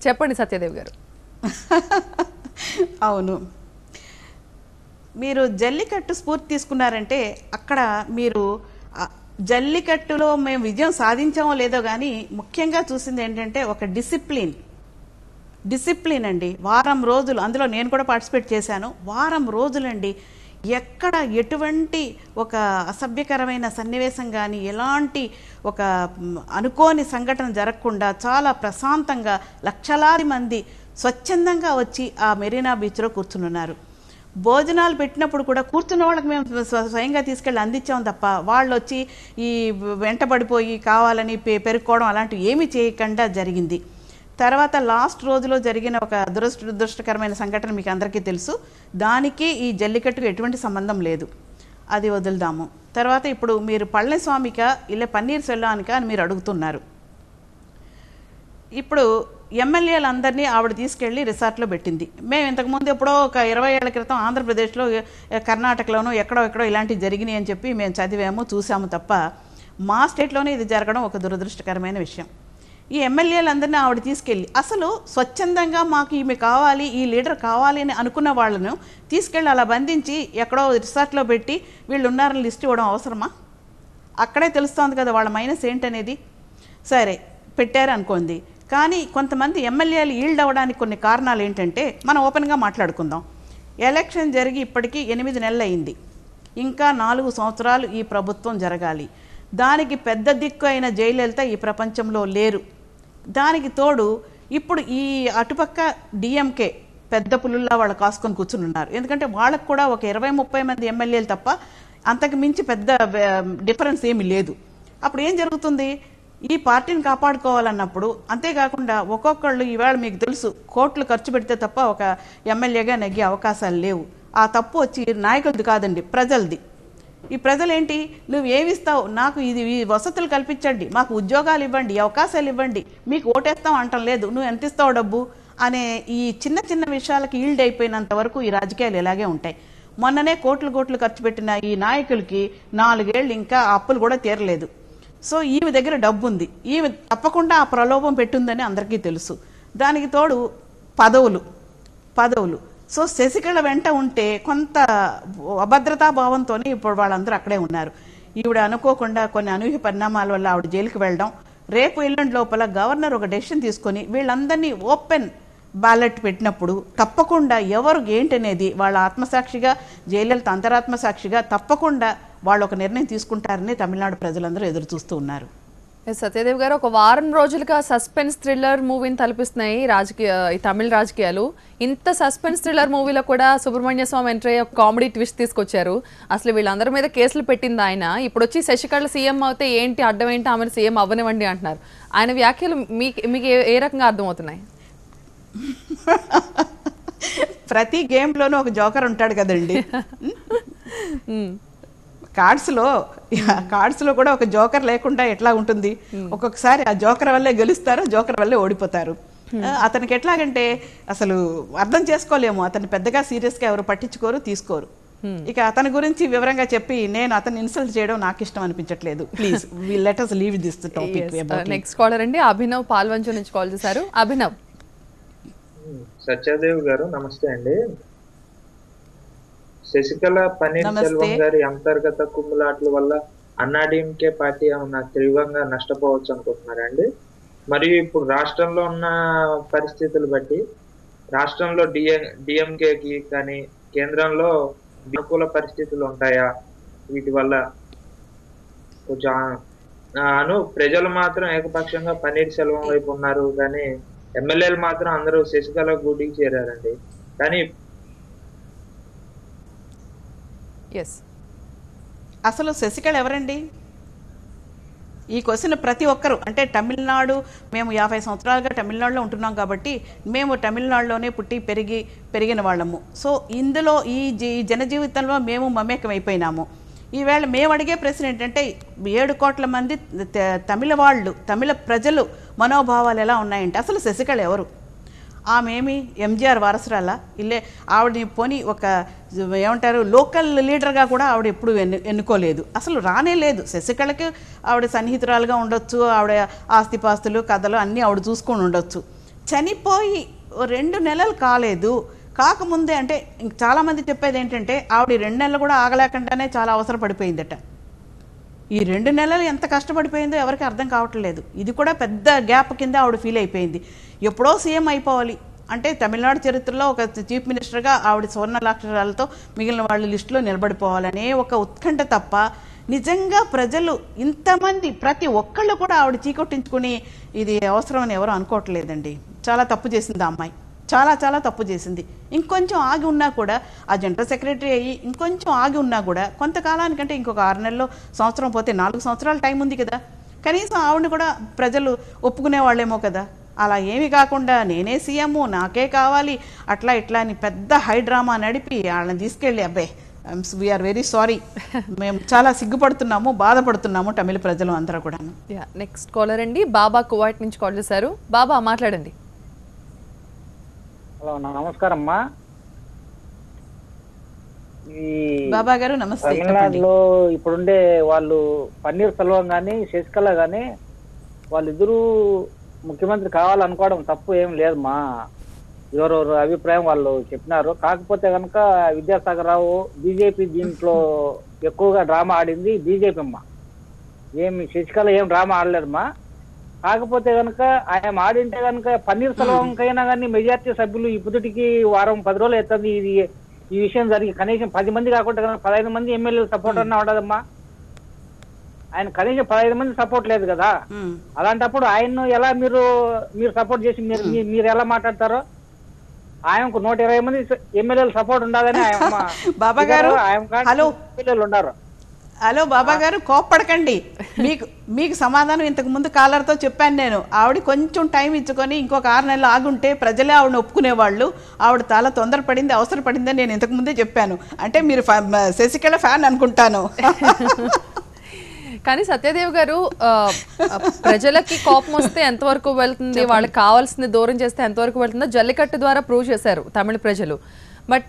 చెప్పండి సత్యదేవ్ గారు. అవును, మీరు జల్లికట్టు స్ఫూర్తి తీసుకున్నారంటే అక్కడ మీరు జల్లికట్టులో మేము విజయం సాధించామో లేదో కానీ ముఖ్యంగా చూసింది ఏంటంటే ఒక డిసిప్లిన్ అండి. వారం రోజులు, అందులో నేను కూడా పార్టిసిపేట్ చేశాను. వారం రోజులండి, ఎక్కడ ఎటువంటి ఒక అసభ్యకరమైన సన్నివేశం కానీ ఎలాంటి ఒక అనుకోని సంఘటన జరగకుండా చాలా ప్రశాంతంగా లక్షలాది మంది స్వచ్ఛందంగా వచ్చి ఆ మెరీనా బీచ్లో కూర్చున్నారు. భోజనాలు పెట్టినప్పుడు కూడా కూర్చున్న వాళ్ళకి మేము స్వయంగా తీసుకెళ్ళి అందించాం తప్ప వాళ్ళు వచ్చి ఈ వెంటబడిపోయి కావాలని పెరుక్కోవడం అలాంటివి ఏమీ చేయకుండా జరిగింది. తర్వాత లాస్ట్ రోజులో జరిగిన ఒక దురదృష్టకరమైన సంఘటన మీకు అందరికీ తెలుసు. దానికి ఈ జల్లికట్టుకు ఎటువంటి సంబంధం లేదు, అది వదులుదాము. తర్వాత ఇప్పుడు మీరు పళనిస్వామికా ఇలా పన్నీర్ సెల్వానికా అని మీరు అడుగుతున్నారు. ఇప్పుడు ఎమ్మెల్యేలందరినీ ఆవిడ తీసుకెళ్ళి రిసార్ట్లో పెట్టింది. మేము ఇంతకుముందు ఎప్పుడో ఒక 20 ఏళ్ల క్రితం ఆంధ్రప్రదేశ్లో కర్ణాటకలోనూ ఎక్కడో ఇలాంటివి జరిగినాయి అని చెప్పి మేము చదివాము, చూసాము తప్ప మా స్టేట్లోనే ఇది జరగడం ఒక దురదృష్టకరమైన విషయం. ఈ ఎమ్మెల్యేలందరినీ ఆవిడ తీసుకెళ్ళి అసలు స్వచ్ఛందంగా మాకు ఈమె కావాలి, ఈ లీడర్ కావాలి అని అనుకున్న వాళ్ళను తీసుకెళ్ళి అలా బంధించి ఎక్కడో రిసార్ట్లో పెట్టి వీళ్ళు ఉన్నారని లిస్ట్ ఇవ్వడం అవసరమా? అక్కడే తెలుస్తోంది కదా వాళ్ళ మైనస్ ఏంటనేది. సరే పెట్టారు అనుకోండి, కానీ కొంతమంది ఎమ్మెల్యేలు ఈల్డ్ అవ్వడానికి కొన్ని కారణాలు ఏంటంటే మనం ఓపెన్గా మాట్లాడుకుందాం. ఎలక్షన్ జరిగి ఇప్పటికీ 8 నెలలు అయింది. ఇంకా 4 సంవత్సరాలు ఈ ప్రభుత్వం జరగాలి. దానికి పెద్ద దిక్కు అయిన జయలలిత ఈ ప్రపంచంలో లేరు. దానికి తోడు ఇప్పుడు ఈ అటుపక్క డిఎంకే పెద్ద పులుల్లా వాళ్ళు కాసుకొని కూర్చుని ఉన్నారు. ఎందుకంటే వాళ్ళకు కూడా ఒక 20-30 మంది ఎమ్మెల్యేలు తప్ప అంతకు మించి పెద్ద డిఫరెన్స్ ఏమీ లేదు. అప్పుడు ఏం జరుగుతుంది? ఈ పార్టీని కాపాడుకోవాలన్నప్పుడు, అంతేకాకుండా ఒక్కొక్కళ్ళు ఈవేళ మీకు తెలుసు కోట్లు ఖర్చు పెడితే తప్ప ఒక ఎమ్మెల్యేగా నెగ్గే అవకాశాలు లేవు. ఆ తప్పు వచ్చి నాయకులది కాదండి, ప్రజలది. ఈ ప్రజలేంటి, నువ్వు ఏమిస్తావు, నాకు ఇది ఈ వసతులు కల్పించండి, మాకు ఉద్యోగాలు ఇవ్వండి, అవకాశాలు ఇవ్వండి, మీకు ఓటేస్తాం అంటం లేదు, నువ్వు ఎంత ఇస్తావు డబ్బు అనే ఈ చిన్న చిన్న విషయాలకి ఈల్డ్ అయిపోయినంత వరకు ఈ రాజకీయాలు ఇలాగే ఉంటాయి. మొన్ననే కోట్లు ఖర్చు పెట్టిన ఈ నాయకులకి 4 ఏళ్ళు ఇంకా అప్పులు కూడా తీరలేదు. సో ఈమె దగ్గర డబ్బు ఉంది, ఈమె తప్పకుండా ఆ ప్రలోభం పెట్టిందని అందరికీ తెలుసు. దానికి తోడు పదవులు. సో శశికళ వెంట ఉంటే కొంత అభద్రతా భావంతో ఇప్పుడు వాళ్ళందరూ అక్కడే ఉన్నారు. ఈవిడ అనుకోకుండా కొన్ని అనూహ్య పరిణామాల వల్ల ఆవిడ జైలుకి వెళ్ళడం, రేపు ఎల్లుండి లోపల గవర్నర్ ఒక డెసిషన్ తీసుకొని వీళ్ళందరినీ ఓపెన్ బ్యాలెట్ పెట్టినప్పుడు తప్పకుండా ఎవరు ఏంటనేది వాళ్ళ ఆత్మసాక్షిగా, జయలలిత అంతరాత్మసాక్షిగా తప్పకుండా వాళ్ళు ఒక నిర్ణయం తీసుకుంటారని తమిళనాడు ప్రజలందరూ ఎదురు చూస్తూ ఉన్నారు. సత్యదేవ్ గారు, ఒక వారం రోజులుగా సస్పెన్స్ థ్రిల్లర్ మూవీని తలపిస్తున్నాయి ఈ తమిళ రాజకీయాలు. ఇంత సస్పెన్స్ థ్రిల్లర్ మూవీలో కూడా సుబ్రహ్మణ్య స్వామి ఎంట్రీ ఒక కామెడీ ట్విస్ట్ తీసుకొచ్చారు. అసలు వీళ్ళందరి మీద కేసులు పెట్టింది ఆయన. ఇప్పుడు వచ్చి శశికళ సీఎం అవుతే ఏంటి అడ్డం ఏంటి, ఆమెను సీఎం అవ్వనివ్వండి అంటున్నారు. ఆయన వ్యాఖ్యలు మీకు ఏ రకంగా అర్థమవుతున్నాయి? ప్రతి గేమ్లోనూ ఒక జోకర్ ఉంటాడు కదండి. కార్డ్స్లో కూడా ఒక జోకర్ లేకుండా ఎట్లా ఉంటుంది? ఒక్కొక్కసారి ఆ జోకర్ వల్లే గెలుస్తారు, జోకర్ వల్లే ఓడిపోతారు. అతనికి ఎట్లాగంటే అసలు అర్థం చేసుకోలేము, అతన్ని పెద్దగా సీరియస్గా ఎవరు పట్టించుకోరు, తీసుకోరు. ఇక అతని గురించి వివరంగా చెప్పి నేను అతన్ని ఇన్సల్ట్ చేయడం నాకు ఇష్టం అనిపించట్లేదు. Please let us leave this topic. Next caller అండి అభినవ్ పాల్వంచు నుంచి కాల్ చేశారు. అభినవ్. సత్యదేవ్ గారు నమస్తే అండి. శశికళ పన్నీర్సెల్వం గారి అంతర్గత కుమ్ములాట్ల వల్ల అన్నాడీఎంకే పార్టీ ఏమన్నా తీవ్రంగా నష్టపోవచ్చు అనుకుంటున్నారా అండి? మరియు ఇప్పుడు రాష్ట్రంలో ఉన్న పరిస్థితులు బట్టి రాష్ట్రంలో డిఎంకేకి కానీ కేంద్రంలో అనుకూల పరిస్థితులు ఉంటాయా? వీటి వల్ల కొంచెం ప్రజలు మాత్రం ఏకపక్షంగా పన్నీర్సెల్వం వైపు ఉన్నారు, కానీ ఎమ్మెల్యేలు మాత్రం అందరూ శశికళ గూటికి చేరారండి. కానీ అసలు శశికళ ఎవరండి? ఈ క్వశ్చన్ ప్రతి ఒక్కరు, అంటే తమిళనాడు, మేము 50 సంవత్సరాలుగా తమిళనాడులో ఉంటున్నాం కాబట్టి మేము తమిళనాడులోనే పుట్టి పెరిగిన వాళ్ళము. సో ఇందులో ఈ జనజీవితంలో మేము మమేకం అయిపోయినాము. ఈవేళ మేము అడిగే ప్రశ్న ఏంటంటే 7 కోట్ల మంది తమిళ ప్రజలు మనోభావాలు ఎలా ఉన్నాయంటే అసలు శశికళ ఎవరు? ఆమె ఏమి ఎంజీఆర్ వారసురాలా? ఇల్లే ఆవిడని పోని ఒక ఏమంటారు లోకల్ లీడర్గా కూడా ఆవిడ ఎప్పుడు ఎన్నుకోలేదు, అసలు రానే లేదు. శశికళకి ఆవిడ సన్నిహితురాలుగా ఉండొచ్చు, ఆవిడ ఆస్తిపాస్తులు కథలు అన్నీ ఆవిడ చూసుకొని ఉండొచ్చు. చనిపోయి 2 నెలలు కాలేదు, కాకముందే అంటే చాలామంది చెప్పేది ఏంటంటే ఆవిడ 2 నెలలు కూడా ఆగలేకుండానే చాలా అవసరపడిపోయిందట. ఈ 2 నెలలు ఎంత కష్టపడిపోయిందో ఎవరికి అర్థం కావట్లేదు. ఇది కూడా పెద్ద గ్యాప్ కింద ఆవిడ ఫీల్ అయిపోయింది. ఎప్పుడో సీఎం అయిపోవాలి అంటే తమిళనాడు చరిత్రలో ఒక చీఫ్ మినిస్టర్గా ఆవిడ స్వర్ణాక్షరాలతో మిగిలిన వాళ్ళ లిస్టులో నిలబడిపోవాలనే ఒక ఉత్కంఠ తప్ప నిజంగా ప్రజలు ఇంతమంది ప్రతి ఒక్కళ్ళు కూడా ఆవిడ చీకొట్టించుకుని ఇది అవసరం అని ఎవరు అనుకోవట్లేదండి. చాలా తప్పు చేసింది ఆ అమ్మాయి, చాలా చాలా తప్పు చేసింది. ఇంకొంచెం ఆగి ఉన్నా కూడా ఆ జనరల్ సెక్రటరీ అయ్యి ఇంకొంచెం ఆగి ఉన్నా కూడా కొంతకాలానికంటే ఇంకొక 6 నెలల్లో సంవత్సరం పోతే 4 సంవత్సరాల టైం ఉంది కదా, కనీసం ఆవిడని కూడా ప్రజలు ఒప్పుకునే వాళ్ళేమో కదా. అలా ఏమి కాకుండా నేనే సీఎం నాకే కావాలి అట్లా ఇట్లా అని పెద్ద హై డ్రామా నడిపి వాళ్ళని తీసుకెళ్ళి అబ్బాయి వీఆర్ వెరీ సారీ, మేము చాలా సిగ్గుపడుతున్నాము, బాధపడుతున్నాము తమిళ ప్రజలు అందరూ కూడా. నెక్స్ట్ కాలర్ అండి బాబా కువైట్ నుంచి కాల్ చేశారు. బాబా మాట్లాడండి. హలో నమస్కారం అమ్మా. ఈ బాబా గారు నమస్తే. తమిళనాడులో ఇప్పుడుండే వాళ్ళు పన్నీర్సెల్వం కానీ శశికళ కానీ వాళ్ళిద్దరూ ముఖ్యమంత్రి కావాలనుకోవడం తప్పు ఏం లేదమ్మా. ఎవరెవరు అభిప్రాయం వాళ్ళు చెప్పినారు. కాకపోతే కనుక విద్యాసాగర్ రావు బీజేపీ దీంట్లో ఎక్కువగా డ్రామా ఆడింది బీజేపీ అమ్మా. ఏమి శశికళ ఏం డ్రామా ఆడలేదమ్మా. కాకపోతే కనుక ఆయన ఆడింటే కనుక పన్నీర్సెల్వంకైనా కానీ మెజార్టీ సభ్యులు ఇప్పటికి వారం 10 రోజులు అవుతుంది ఈ విషయం జరిగి కనీసం 10 మంది కాకుండా 15 మంది ఎమ్మెల్యేలు సపోర్ట్ అన్నా ఉండదమ్మా. ఆయన కనీసం 15 మంది సపోర్ట్ లేదు కదా. అలాంటప్పుడు ఆయన్ను ఎలా మీరు సపోర్ట్ చేసి మీరు ఎలా మాట్లాడతారో? ఆయనకు 120 మంది ఎమ్మెల్యేలు సపోర్ట్ ఉండాలని బాబా గారు ఎమ్మెల్యేలు ఉన్నారు. హలో బాబా గారు కోప్పడకండి, మీకు సమాధానం ఇంతకు ముందు కాలర్తో చెప్పాను నేను. ఆవిడ కొంచెం టైం ఇచ్చుకొని ఇంకొక 6 నెలలు ఆగుంటే ప్రజలే ఆవిడని ఒప్పుకునేవాళ్ళు. ఆవిడ చాలా తొందరపడింది అవసరపడిందని నేను ఇంతకు ముందే చెప్పాను. అంటే మీరు శశికళ ఫ్యాన్ అనుకుంటాను. కానీ సత్యదేవ్ గారు ప్రజలకి కోపం వస్తే ఎంతవరకు వెళ్తుంది, వాళ్ళకి కావాల్సింది దూరం చేస్తే ఎంతవరకు వెళ్తుందో జల్లికట్టు ద్వారా ప్రూవ్ చేశారు తమిళ ప్రజలు. బట్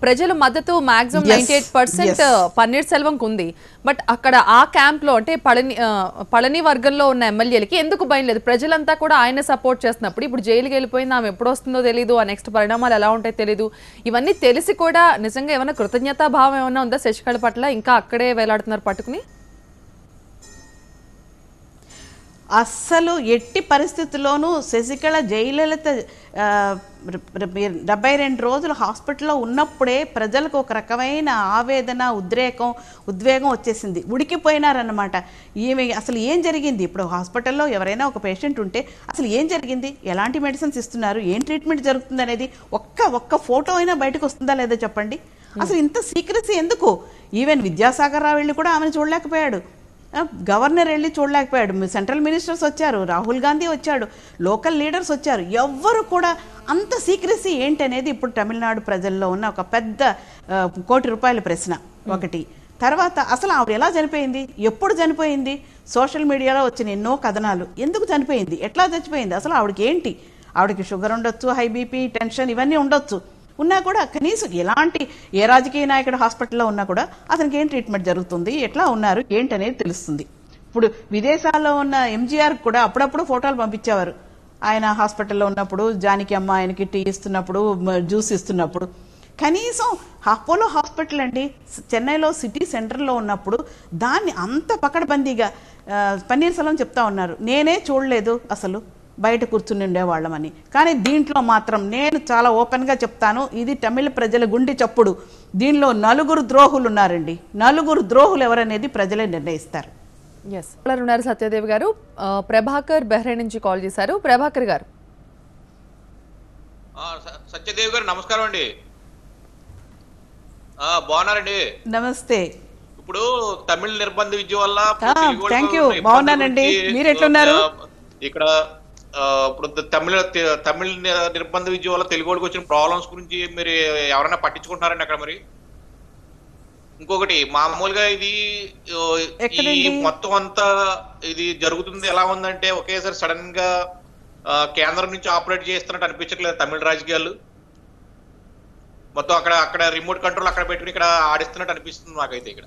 ప్రజల మద్దతు మాక్సిమం 98% పన్నీర్సెల్వంకు ఉంది. బట్ అక్కడ ఆ క్యాంప్ లో అంటే పళని వర్గంలో ఉన్న ఎమ్మెల్యేలకి ఎందుకు భయం లేదు? ప్రజలంతా కూడా ఆయన సపోర్ట్ చేస్తున్నప్పుడు ఇప్పుడు జైలుకి వెళ్ళిపోయింది, ఆమె ఎప్పుడు వస్తుందో తెలియదు, ఆ నెక్స్ట్ పరిణామాలు ఎలా ఉంటాయో తెలియదు. ఇవన్నీ తెలిసి కూడా నిజంగా ఏమైనా కృతజ్ఞతా భావం ఏమైనా ఉందా శశికళ పట్ల? ఇంకా అక్కడే వేలాడుతున్నారు పట్టుకుని. అస్సలు ఎట్టి పరిస్థితుల్లోనూ శశికళ జయలలిత 72 రోజులు హాస్పిటల్లో ఉన్నప్పుడే ప్రజలకు ఒక రకమైన ఆవేదన ఉద్వేగం వచ్చేసింది, ఉడికిపోయినారన్నమాట. ఈమె అసలు ఏం జరిగింది? ఇప్పుడు హాస్పిటల్లో ఎవరైనా ఒక పేషెంట్ ఉంటే అసలు ఏం జరిగింది, ఎలాంటి మెడిసిన్స్ ఇస్తున్నారు, ఏం ట్రీట్మెంట్ జరుగుతుంది అనేది ఒక్క ఫోటో అయినా బయటకు వస్తుందా లేదా చెప్పండి. అసలు ఇంత సీక్రెసీ ఎందుకు? ఈవెన్ విద్యాసాగర్ రావు వెళ్ళి కూడా ఆమెను చూడలేకపోయాడు, గవర్నర్ వెళ్ళి చూడలేకపోయాడు, సెంట్రల్ మినిస్టర్స్ వచ్చారు, రాహుల్ గాంధీ వచ్చాడు, లోకల్ లీడర్స్ వచ్చారు, ఎవ్వరు కూడా అంత సీక్రెసీ ఏంటనేది ఇప్పుడు తమిళనాడు ప్రజల్లో ఉన్న ఒక పెద్ద ₹1 కోటి ప్రశ్న ఒకటి. తర్వాత అసలు ఆవిడ ఎలా చనిపోయింది, ఎప్పుడు చనిపోయింది? సోషల్ మీడియాలో వచ్చిన ఎన్నో కథనాలు. ఎందుకు చనిపోయింది, ఎట్లా చచ్చిపోయింది, అసలు ఆవిడకి ఏంటి? ఆవిడకి షుగర్ ఉండొచ్చు, హై బీపీ, టెన్షన్ ఇవన్నీ ఉండొచ్చు. ఉన్నా కూడా కనీసం ఎలాంటి ఏ రాజకీయ నాయకుడు హాస్పిటల్లో ఉన్నా కూడా అతనికి ఏం ట్రీట్మెంట్ జరుగుతుంది, ఎట్లా ఉన్నారు, ఏంటనేది తెలుస్తుంది. ఇప్పుడు విదేశాల్లో ఉన్న ఎంజీఆర్ కూడా అప్పుడప్పుడు ఫోటోలు పంపించేవారు. ఆయన హాస్పిటల్లో ఉన్నప్పుడు, జానకి అమ్మ ఆయనకి టీ ఇస్తున్నప్పుడు, జ్యూస్ ఇస్తున్నప్పుడు. కనీసం అపోలో హాస్పిటల్ అండి, చెన్నైలో సిటీ సెంటర్లో ఉన్నప్పుడు దాన్ని అంత పకడ్బందీగా పన్నీర్ సెల్వం చెప్తా ఉన్నారు, నేనే చూడలేదు అసలు, బయట కూర్చుని ఉండేవాళ్ళమని. కానీ దీంట్లో మాత్రం నేను చాలా ఓపెన్గా చెప్తాను, ఇది తమిళ ప్రజల గుండె చప్పుడు. దీనిలో 4 ద్రోహులు ఉన్నారండి. 4 ద్రోహులు ఎవరనేది ప్రజలే నిర్ణయిస్తారు. ఎస్ ఉన్నారు సత్యదేవి గారు. ప్రభాకర్ బెహ్రైన్ నుంచి కాల్ చేశారు. ప్రభాకర్ గారు. సత్యదేవి గారు నమస్కారం అండి. బాగున్నారండి? నమస్తే. ఇప్పుడు తమిళ నిర్బంధ విద్య వల్ల థ్యాంక్ యూ, బాగున్నానండి. మీరు ఎట్లున్నారు? ఇక్కడ ఇప్పుడు తమిళ నిర్బంధ విద్య వల్ల తెలుగు వాళ్ళకి వచ్చిన ప్రాబ్లమ్స్ గురించి మీరు ఎవరైనా పట్టించుకుంటున్నారండి అక్కడ? మరి ఇంకొకటి మామూలుగా ఇది మొత్తం అంతా ఇది జరుగుతుంది ఎలా ఉందంటే ఒకేసారి సడన్ గా కేంద్రం నుంచి ఆపరేట్ చేస్తున్నట్టు అనిపించట్లేదు తమిళ రాజకీయాలు. మొత్తం అక్కడ రిమోట్ కంట్రోల్ అక్కడ పెట్టుకుని ఇక్కడ ఆడిస్తున్నట్టు అనిపిస్తుంది నాకైతే. ఇక్కడ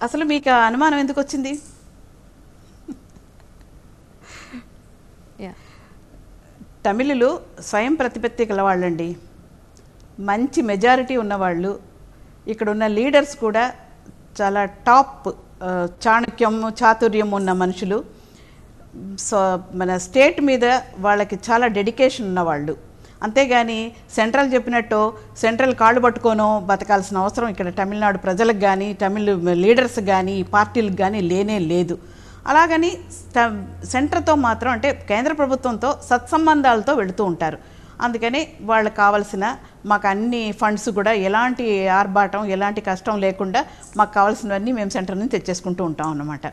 అసలు మీకు అనుమానం ఎందుకు వచ్చింది? తమిళులు స్వయం ప్రతిపత్తి గలవాళ్ళండి, మంచి మెజారిటీ ఉన్నవాళ్ళు. ఇక్కడ ఉన్న లీడర్స్ కూడా చాలా టాప్ చాణక్యం చాతుర్యం ఉన్న మనుషులు. సో మన స్టేట్ మీద వాళ్ళకి చాలా డెడికేషన్ ఉన్నవాళ్ళు. అంతేగాని సెంట్రల్ చెప్పినట్టు సెంట్రల్ కాళ్ళు పట్టుకోనో బతకాల్సిన అవసరం ఇక్కడ తమిళనాడు ప్రజలకు కానీ తమిళ లీడర్స్ కానీ పార్టీలకు కానీ లేనే లేదు. అలాగని సెంటర్తో మాత్రం అంటే కేంద్ర ప్రభుత్వంతో సత్సంబంధాలతో వెళుతూ ఉంటారు. అందుకని వాళ్ళకి కావాల్సిన మాకు అన్ని ఫండ్స్ కూడా ఎలాంటి ఆర్భాటం ఎలాంటి కష్టం లేకుండా మాకు కావాల్సినవన్నీ మేము సెంటర్ నుంచి తెచ్చేసుకుంటూ ఉంటాం అన్నమాట.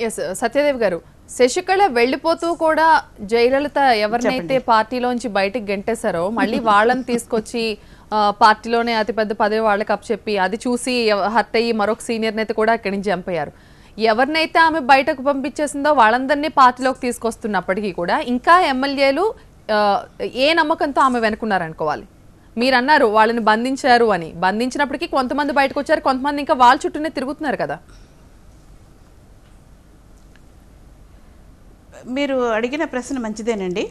ఎస్ సత్యదేవ్ గారు, శశికళ వెళ్ళిపోతూ కూడా జయలలిత ఎవరినైతే పార్టీలోంచి బయటికి గెంటేశారో మళ్ళీ వాళ్ళని తీసుకొచ్చి పార్టీలోనే అతిపెద్ద పదవి వాళ్ళకి అప్పచెప్పి అది చూసి హర్ట్ అయ్యి మరొక సీనియర్ని అయితే కూడా అక్కడి నుంచి చంపేయారు. ఎవరినైతే ఆమె బయటకు పంపించేసిందో వాళ్ళందరినీ పార్టీలోకి తీసుకొస్తున్నప్పటికీ కూడా ఇంకా ఎమ్మెల్యేలు ఏ నమ్మకంతో ఆమె వెనుకున్నారనుకోవాలి. మీరు అన్నారు వాళ్ళని బంధించారు అని, బంధించినప్పటికీ కొంతమంది బయటకు వచ్చారు, కొంతమంది ఇంకా వాళ్ళ చుట్టూనే తిరుగుతున్నారు కదా. మీరు అడిగిన ప్రశ్న మంచిదేనండి.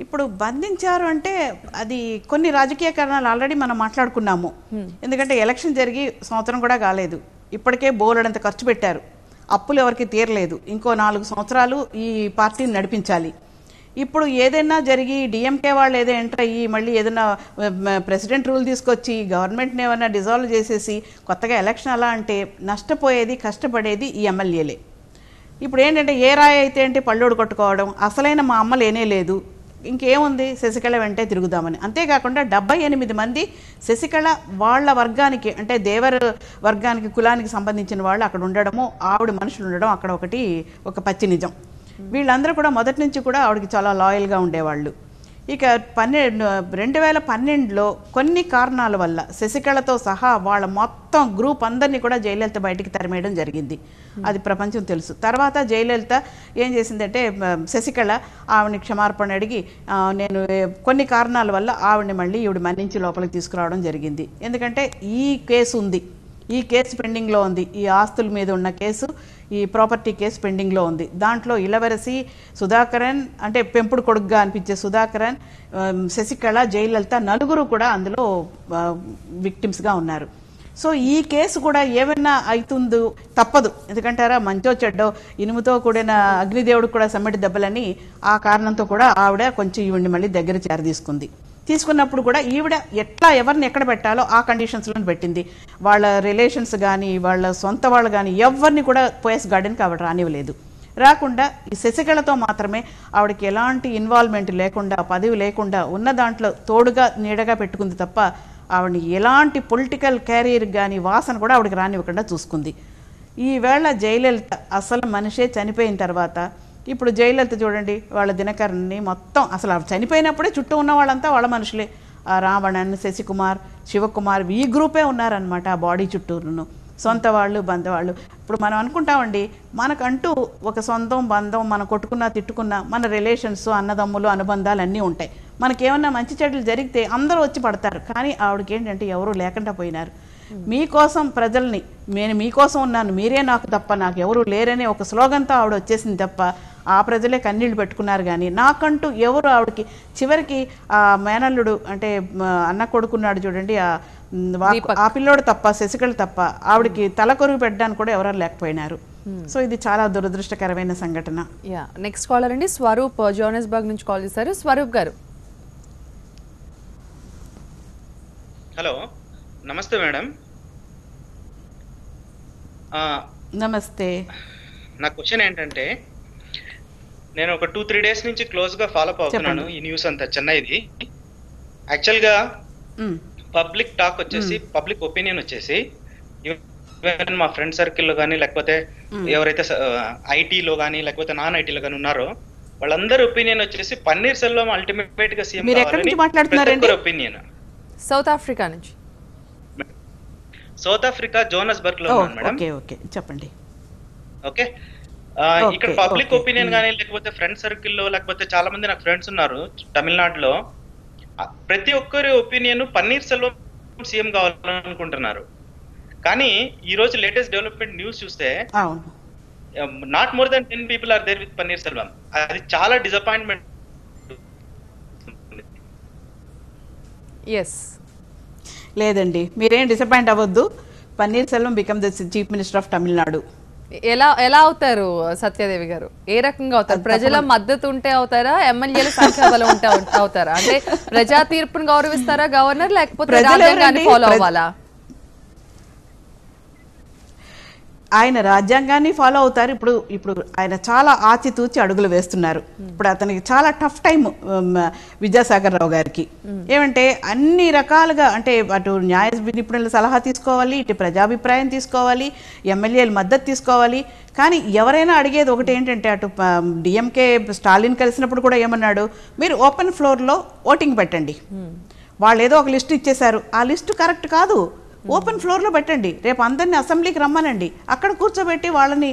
ఇప్పుడు బంధించారు అంటే అది కొన్ని రాజకీయ కారణాలు ఆల్రెడీ మనం మాట్లాడుకున్నాము. ఎందుకంటే ఎలక్షన్ జరిగి సంవత్సరం కూడా కాలేదు, ఇప్పటికే బోలెడంత ఖర్చు పెట్టారు, అప్పులు ఎవరికి తీరలేదు, ఇంకో 4 సంవత్సరాలు ఈ పార్టీని నడిపించాలి. ఇప్పుడు ఏదైనా జరిగి డిఎంకే వాళ్ళు ఏదో ఎంటర్ అయ్యి మళ్ళీ ఏదైనా ప్రెసిడెంట్ రూల్ తీసుకొచ్చి గవర్నమెంట్ని ఏమైనా డిజాల్వ్ చేసేసి కొత్తగా ఎలక్షన్ అలా అంటే నష్టపోయేది కష్టపడేది ఈ ఎమ్మెల్యేలే. ఇప్పుడు ఏంటంటే ఏ రాయి అయితే అంటే పళ్ళోడు కొట్టుకోవడం, అసలైన మా అమ్మ లేనే లేదు, ఇంకేముంది శశికళ వెంటే తిరుగుదామని. అంతేకాకుండా 78 మంది శశికళ వాళ్ళ వర్గానికి అంటే దేవర వర్గానికి కులానికి సంబంధించిన వాళ్ళు అక్కడ ఉండడము, ఆవిడ మనుషులు ఉండడం అక్కడ ఒక పచ్చి నిజం. వీళ్ళందరూ కూడా మొదటి నుంచి కూడా ఆవిడకి చాలా లాయల్గా ఉండేవాళ్ళు. ఇక 2012లో కొన్ని కారణాల వల్ల శశికళతో సహా వాళ్ళ మొత్తం గ్రూప్ అందరినీ కూడా జయలలిత బయటికి తరిమేయడం జరిగింది. అది ప్రపంచం తెలుసు. తర్వాత జయలలిత ఏం చేసిందంటే శశికళ ఆవిడని క్షమార్పణ అడిగి నేను కొన్ని కారణాల వల్ల ఆవిడని మళ్ళీ ఈవిడ మన్నించి లోపలికి తీసుకురావడం జరిగింది. ఎందుకంటే ఈ కేసు ఉంది, ఈ కేసు పెండింగ్లో ఉంది, ఈ ఆస్తుల మీద ఉన్న కేసు, ఈ ప్రాపర్టీ కేసు పెండింగ్లో ఉంది. దాంట్లో ఇలవరసి, సుధాకరన్ అంటే పెంపుడు కొడుకుగా అనిపించే సుధాకరన్, శశికళ, జయలలిత 4 కూడా అందులో విక్టిమ్స్గా ఉన్నారు. సో ఈ కేసు కూడా ఏమైనా అవుతుందో తప్పదు. ఎందుకంటారా మంచో చెడ్డో ఇనుముతో కూడిన అగ్నిదేవుడికి కూడా సమ్మెటి దెబ్బలని ఆ కారణంతో కూడా ఆవిడ కొంచెం ఈవిడ్ని మళ్ళీ దగ్గర తీసుకుంది. తీసుకున్నప్పుడు కూడా ఈవిడ ఎట్లా ఎవరిని ఎక్కడ పెట్టాలో ఆ కండిషన్స్లో పెట్టింది. వాళ్ళ రిలేషన్స్ కానీ వాళ్ళ సొంత వాళ్ళు కానీ ఎవరిని కూడా పోయస్ గార్డెన్కి ఆవిడ రానివ్వలేదు. రాకుండా ఈ శశికళతో మాత్రమే ఆవిడకి ఎలాంటి ఇన్వాల్వ్మెంట్ లేకుండా పదవి లేకుండా ఉన్న దాంట్లో తోడుగా నీడగా పెట్టుకుంది తప్ప ఆవిడని ఎలాంటి పొలిటికల్ క్యారియర్ కానీ వాసన కూడా ఆవిడకి రానివ్వకుండా చూసుకుంది. ఈవేళ జయలలిత అసలు మనిషే చనిపోయిన తర్వాత ఇప్పుడు జయలలిత చూడండి వాళ్ళ దినకరన్ని మొత్తం అసలు చనిపోయినప్పుడే చుట్టూ ఉన్న వాళ్ళంతా వాళ్ళ మనుషులే. రావణన్, శశికుమార్, శివకుమార్ ఈ గ్రూపే ఉన్నారనమాట ఆ బాడీ చుట్టూరును. సొంత వాళ్ళు బంధువాళ్ళు. ఇప్పుడు మనం అనుకుంటామండి, మనకంటూ ఒక సొంతం బంధం, మనం కొట్టుకున్నా తిట్టుకున్నా మన రిలేషన్స్, అన్నదమ్ములు, అనుబంధాలు అన్నీ ఉంటాయి. మనకేమన్నా మంచి చెడులు జరిగితే అందరూ వచ్చి పడతారు. కానీ ఆవిడకి ఏంటంటే ఎవరూ లేకుండా పోయినారు. మీకోసం ప్రజల్ని, నేను మీకోసం ఉన్నాను, మీరే నాకు తప్ప నాకు ఎవరు లేరనే ఒక స్లోగన్తో ఆవిడ వచ్చేసింది తప్ప ఆ ప్రజలే కన్నీళ్లు పెట్టుకున్నారు. కానీ నాకంటూ ఎవరు ఆవిడకి చివరికి ఆ మేనల్లుడు అంటే అన్న కొడుకున్నాడు చూడండి, ఆ పిల్లోడు తప్ప, శశికళ తప్ప ఆవిడకి తలకొరుగు పెట్టడానికి కూడా ఎవరు లేకపోయినారు. సో ఇది చాలా దురదృష్టకరమైన సంఘటన. నెక్స్ట్ కాలర్ అండి స్వరూప్ జోహానస్బర్గ్ నుంచి కాల్ చేశారు. స్వరూప్ గారు. హలో, నమస్తే మేడం. నమస్తే. నా క్వశ్చన్ ఏంటంటే, నేను ఒక 2-3 డేస్ నుంచి క్లోజ్ గా ఫాలో అప్ అవుతున్నాను ఈ న్యూస్ అంతా, చెన్నైది. యాక్చువల్ గా పబ్లిక్ టాక్ వచ్చేసి, పబ్లిక్ ఒపీనియన్ వచ్చేసి, ఈవెన్ మా ఫ్రెండ్ సర్కిల్లో కానీ, లేకపోతే ఎవరైతే ఐటీలో కానీ లేకపోతే నాన్ ఐటీలో కానీ ఉన్నారో వాళ్ళందరూ ఒపీనియన్ వచ్చేసి పన్నీర్ సెల్వం అల్టిమేట్ గా సీఎం కావాలని ఒపీనియన్. సౌత్ ఆఫ్రికా నుంచి. సౌత్ ఆఫ్రికా జోహానస్బర్గ్ లో ఉన్నాను మేడం. ఓకే చెప్పండి. ఓకే, ఇక్కడ పబ్లిక్ ఒపీనియన్ కానీ లేకపోతే ఫ్రెండ్ సర్కిల్లో లేకపోతే చాలా మంది నాకు ఫ్రెండ్స్ ఉన్నారు తమిళనాడులో, ప్రతి ఒక్కరి ఒపీనియన్ పన్నీర్ సెల్వం సీఎం కావాలనుకుంటున్నారు. కానీ ఈ రోజు లేటెస్ట్ డెవలప్మెంట్ న్యూస్ చూస్తే not more than 10 people are there with Panneer Selvam. అది చాలా డిసప్పాయింట్మెంట్. లేదండి, మీరేం డిసప్పాయింట్ అవ్వద్దు. Panneer Selvam become the chief minister of Tamil Nadu. ఎలా అవుతారు సత్యదేవి గారు? ఏ రకంగా అవుతారు? ప్రజల మద్దతు ఉంటే అవుతారా, ఎమ్మెల్యేల సంఖ్యాబలం ఉంటే అవుతారా? అంటే ప్రజా తీర్పును గౌరవిస్తారా గవర్నర్, లేకపోతే రాజ్యాంగాన్ని ఫాలో అవ్వాలా? ఆయన రాజ్యాంగాన్ని ఫాలో అవుతారు. ఇప్పుడు ఆయన చాలా ఆచితూచి అడుగులు వేస్తున్నారు. ఇప్పుడు అతనికి చాలా టఫ్ టైం విద్యాసాగర్ రావు గారికి. ఏమంటే అన్ని రకాలుగా, అంటే అటు న్యాయ నిపుణుల సలహా తీసుకోవాలి, ఇటు ప్రజాభిప్రాయం తీసుకోవాలి, ఎమ్మెల్యేల మద్దతు తీసుకోవాలి. కానీ ఎవరైనా అడిగేది ఒకటి ఏంటంటే, అటు డిఎంకే స్టాలిన్ కలిసినప్పుడు కూడా ఏమన్నాడు, మీరు ఓపెన్ ఫ్లోర్లో ఓటింగ్ పెట్టండి. వాళ్ళు ఏదో ఒక లిస్టు ఇచ్చేశారు, ఆ లిస్టు కరెక్ట్ కాదు, ఓపెన్ ఫ్లోర్లో పెట్టండి. రేపు అందరినీ అసెంబ్లీకి రమ్మనండి, అక్కడ కూర్చోబెట్టి వాళ్ళని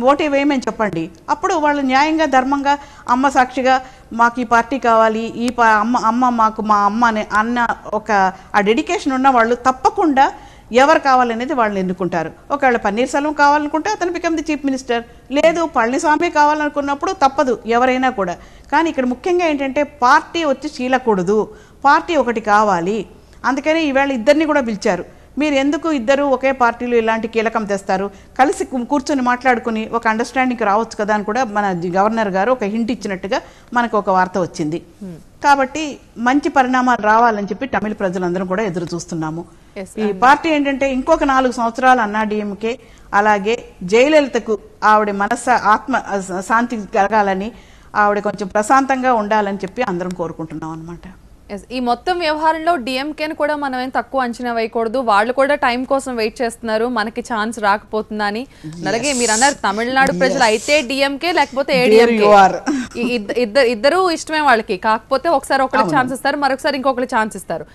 ఓటే వేయమని చెప్పండి. అప్పుడు వాళ్ళు న్యాయంగా, ధర్మంగా, అమ్మ సాక్షిగా మాకు ఈ పార్టీ కావాలి, అమ్మ మాకు మా అమ్మ అన్న ఒక ఆ డెడికేషన్ ఉన్న వాళ్ళు తప్పకుండా ఎవరు కావాలనేది వాళ్ళని ఎన్నుకుంటారు. ఒకవేళ పన్నీర్ సెల్వం కావాలనుకుంటే అతను బికమ్ ది చీఫ్ మినిస్టర్, లేదు పళనిస్వామి కావాలనుకున్నప్పుడు తప్పదు ఎవరైనా కూడా. కానీ ఇక్కడ ముఖ్యంగా ఏంటంటే పార్టీ వచ్చి చీలకూడదు, పార్టీ ఒకటి కావాలి. అందుకని ఈవేళ ఇద్దరిని కూడా పిలిచారు. మీరు ఎందుకు ఇద్దరు ఒకే పార్టీలో ఇలాంటి కీలకం తెస్తారు, కలిసి కూర్చొని మాట్లాడుకుని ఒక అండర్స్టాండింగ్ రావచ్చు కదా అని కూడా మన గవర్నర్ గారు ఒక హింట్ ఇచ్చినట్టుగా మనకు ఒక వార్త వచ్చింది. కాబట్టి మంచి పరిణామాలు రావాలని చెప్పి తమిళ ప్రజలందరం కూడా ఎదురు చూస్తున్నాము. ఈ పార్టీ ఏంటంటే ఇంకొక 4 సంవత్సరాలు అన్నాడీఎంకే, అలాగే జయలలితకు ఆవిడ ఆత్మ శాంతి కలగాలని, ఆవిడ కొంచెం ప్రశాంతంగా ఉండాలని చెప్పి అందరం కోరుకుంటున్నాం అన్నమాట. ఈ మొత్తం వ్యవహారంలో డిఎంకేని కూడా మనం ఏం తక్కువ అంచనా వేయకూడదు. వాళ్ళు కూడా టైం కోసం వెయిట్ చేస్తున్నారు, మనకి ఛాన్స్ రాకపోతుందా అని. అలాగే మీరు అన్నారు తమిళనాడు ప్రజలు అయితే డిఎంకే లేకపోతే ఏడీఎంకే, ఇద్దరు ఇష్టమే వాళ్ళకి. కాకపోతే ఒకసారి ఒకరికి ఛాన్స్ ఇస్తారు, మరొకసారి ఇంకొకరికి ఛాన్స్ ఇస్తారు.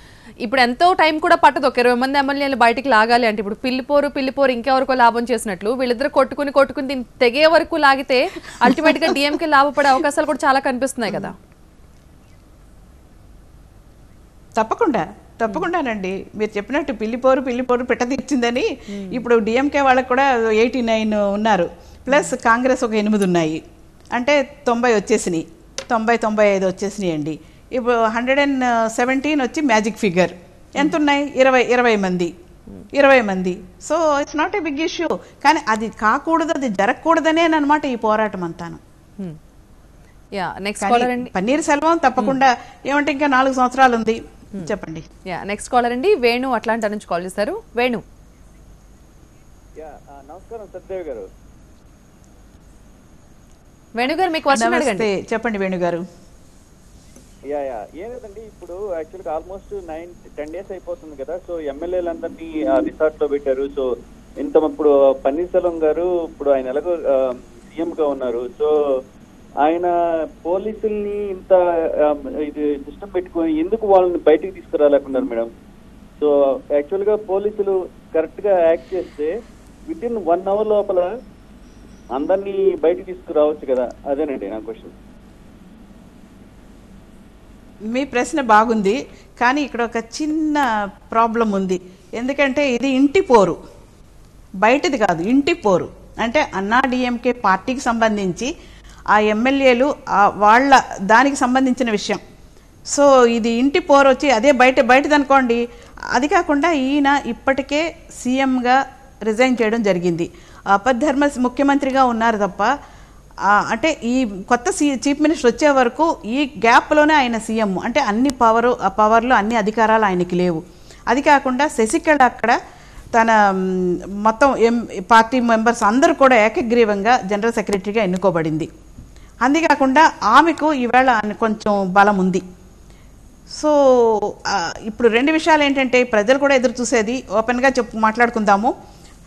ఇప్పుడు ఎంతో టైం కూడా పట్టదు ఒక 20 మంది ఎమ్మెల్యేలు బయటికి లాగాలి అంటే. ఇప్పుడు పిల్లిపోరు ఇంకెవరికో లాభం చేసినట్లు వీళ్ళిద్దరు కొట్టుకుని దీన్ని తెగే వరకు లాగితే అల్టిమేట్ గా డిఎంకే లాభపడే అవకాశాలు కూడా చాలా కనిపిస్తున్నాయి కదా. తప్పకుండానండి, మీరు చెప్పినట్టు పిల్లిపోరు పెట్ట తీర్చిందని. ఇప్పుడు డిఎంకే వాళ్ళకి కూడా 89 ఉన్నారు, ప్లస్ కాంగ్రెస్ ఒక 8 ఉన్నాయి, అంటే 90 వచ్చేసినాయి, 90-95 వచ్చేసినాయి అండి. ఇప్పుడు 117 వచ్చి మ్యాజిక్ ఫిగర్. ఎంత ఉన్నాయి? 20 మంది. So it's not a big issue. కానీ అది కాకూడదు, అది జరగకూడదనే అనమాట ఈ పోరాటం అంతాను. పన్నీర్ సెల్వం తప్పకుండా ఏమంటే ఇంకా 4 సంవత్సరాలు ఉంది. చెప్పండి. నెక్స్ట్ కాలర్ అండి వేణు అట్లాంటా నుంచి కాల్ చేశారు. వేణు. నమస్కారం సత్యదేవి గారు. వేణు గారు మీకు క్వశ్చన్ అడగండి. చెప్పండి వేణు గారు. ఏం లేదండి, ఇప్పుడు యాక్చువల్గా ఆల్మోస్ట్ 9-10 డేస్ అయిపోతుంది కదా. సో ఎమ్మెల్యేలందరినీ రిసార్ట్ లో పెట్టారు. సో ఇప్పుడు పన్నీర్ సెల్వం గారు ఇప్పుడు ఆయన ఎలాగో సీఎం గా ఉన్నారు. సో ఆయన పోలీసుల్ని ఇంత ఇది సిస్టమ్ పెట్టుకొని ఎందుకు వాళ్ళని బయటికి తీసుకురాలేకున్నారు మేడం? సో యాక్చువల్ గా పోలీసులు కరెక్ట్ గా యాక్ట్ చేస్తే విత్ ఇన్ 1 hour లోపల అందరినీ బయటికి తీసుకురావచ్చు కదా, అదేనండి నా క్వశ్చన్. మీ ప్రశ్న బాగుంది, కానీ ఇక్కడ ఒక చిన్న ప్రాబ్లం ఉంది. ఎందుకంటే ఇది ఇంటి పోరు, బయటది కాదు, ఇంటి పోరు. అంటే అన్నా డిఎంకే పార్టీకి సంబంధించి ఆ ఎమ్మెల్యేలు వాళ్ళ దానికి సంబంధించిన విషయం. సో ఇది ఇంటి పోరు వచ్చి అదే బయటదనుకోండి. అది కాకుండా ఈయన ఇప్పటికే సీఎంగా రిజైన్ చేయడం జరిగింది. అపద్ధర్మ ముఖ్యమంత్రిగా ఉన్నారు తప్ప, అంటే ఈ కొత్త చీఫ్ మినిస్టర్ వచ్చే వరకు ఈ గ్యాప్లోనే ఆయన సీఎం. అంటే అన్ని పవర్లు అన్ని అధికారాలు ఆయనకి లేవు. అది కాకుండా శశికళ అక్కడ తన మొత్తం పార్టీ మెంబర్స్ అందరూ కూడా ఏకగ్రీవంగా జనరల్ సెక్రటరీగా ఎన్నుకోబడింది. అంతేకాకుండా ఆమెకు ఈవేళ కొంచెం బలం ఉంది. సో ఇప్పుడు 2 విషయాలు ఏంటంటే ప్రజలు కూడా ఎదురు చూసేది, ఓపెన్గా మాట్లాడుకుందాము.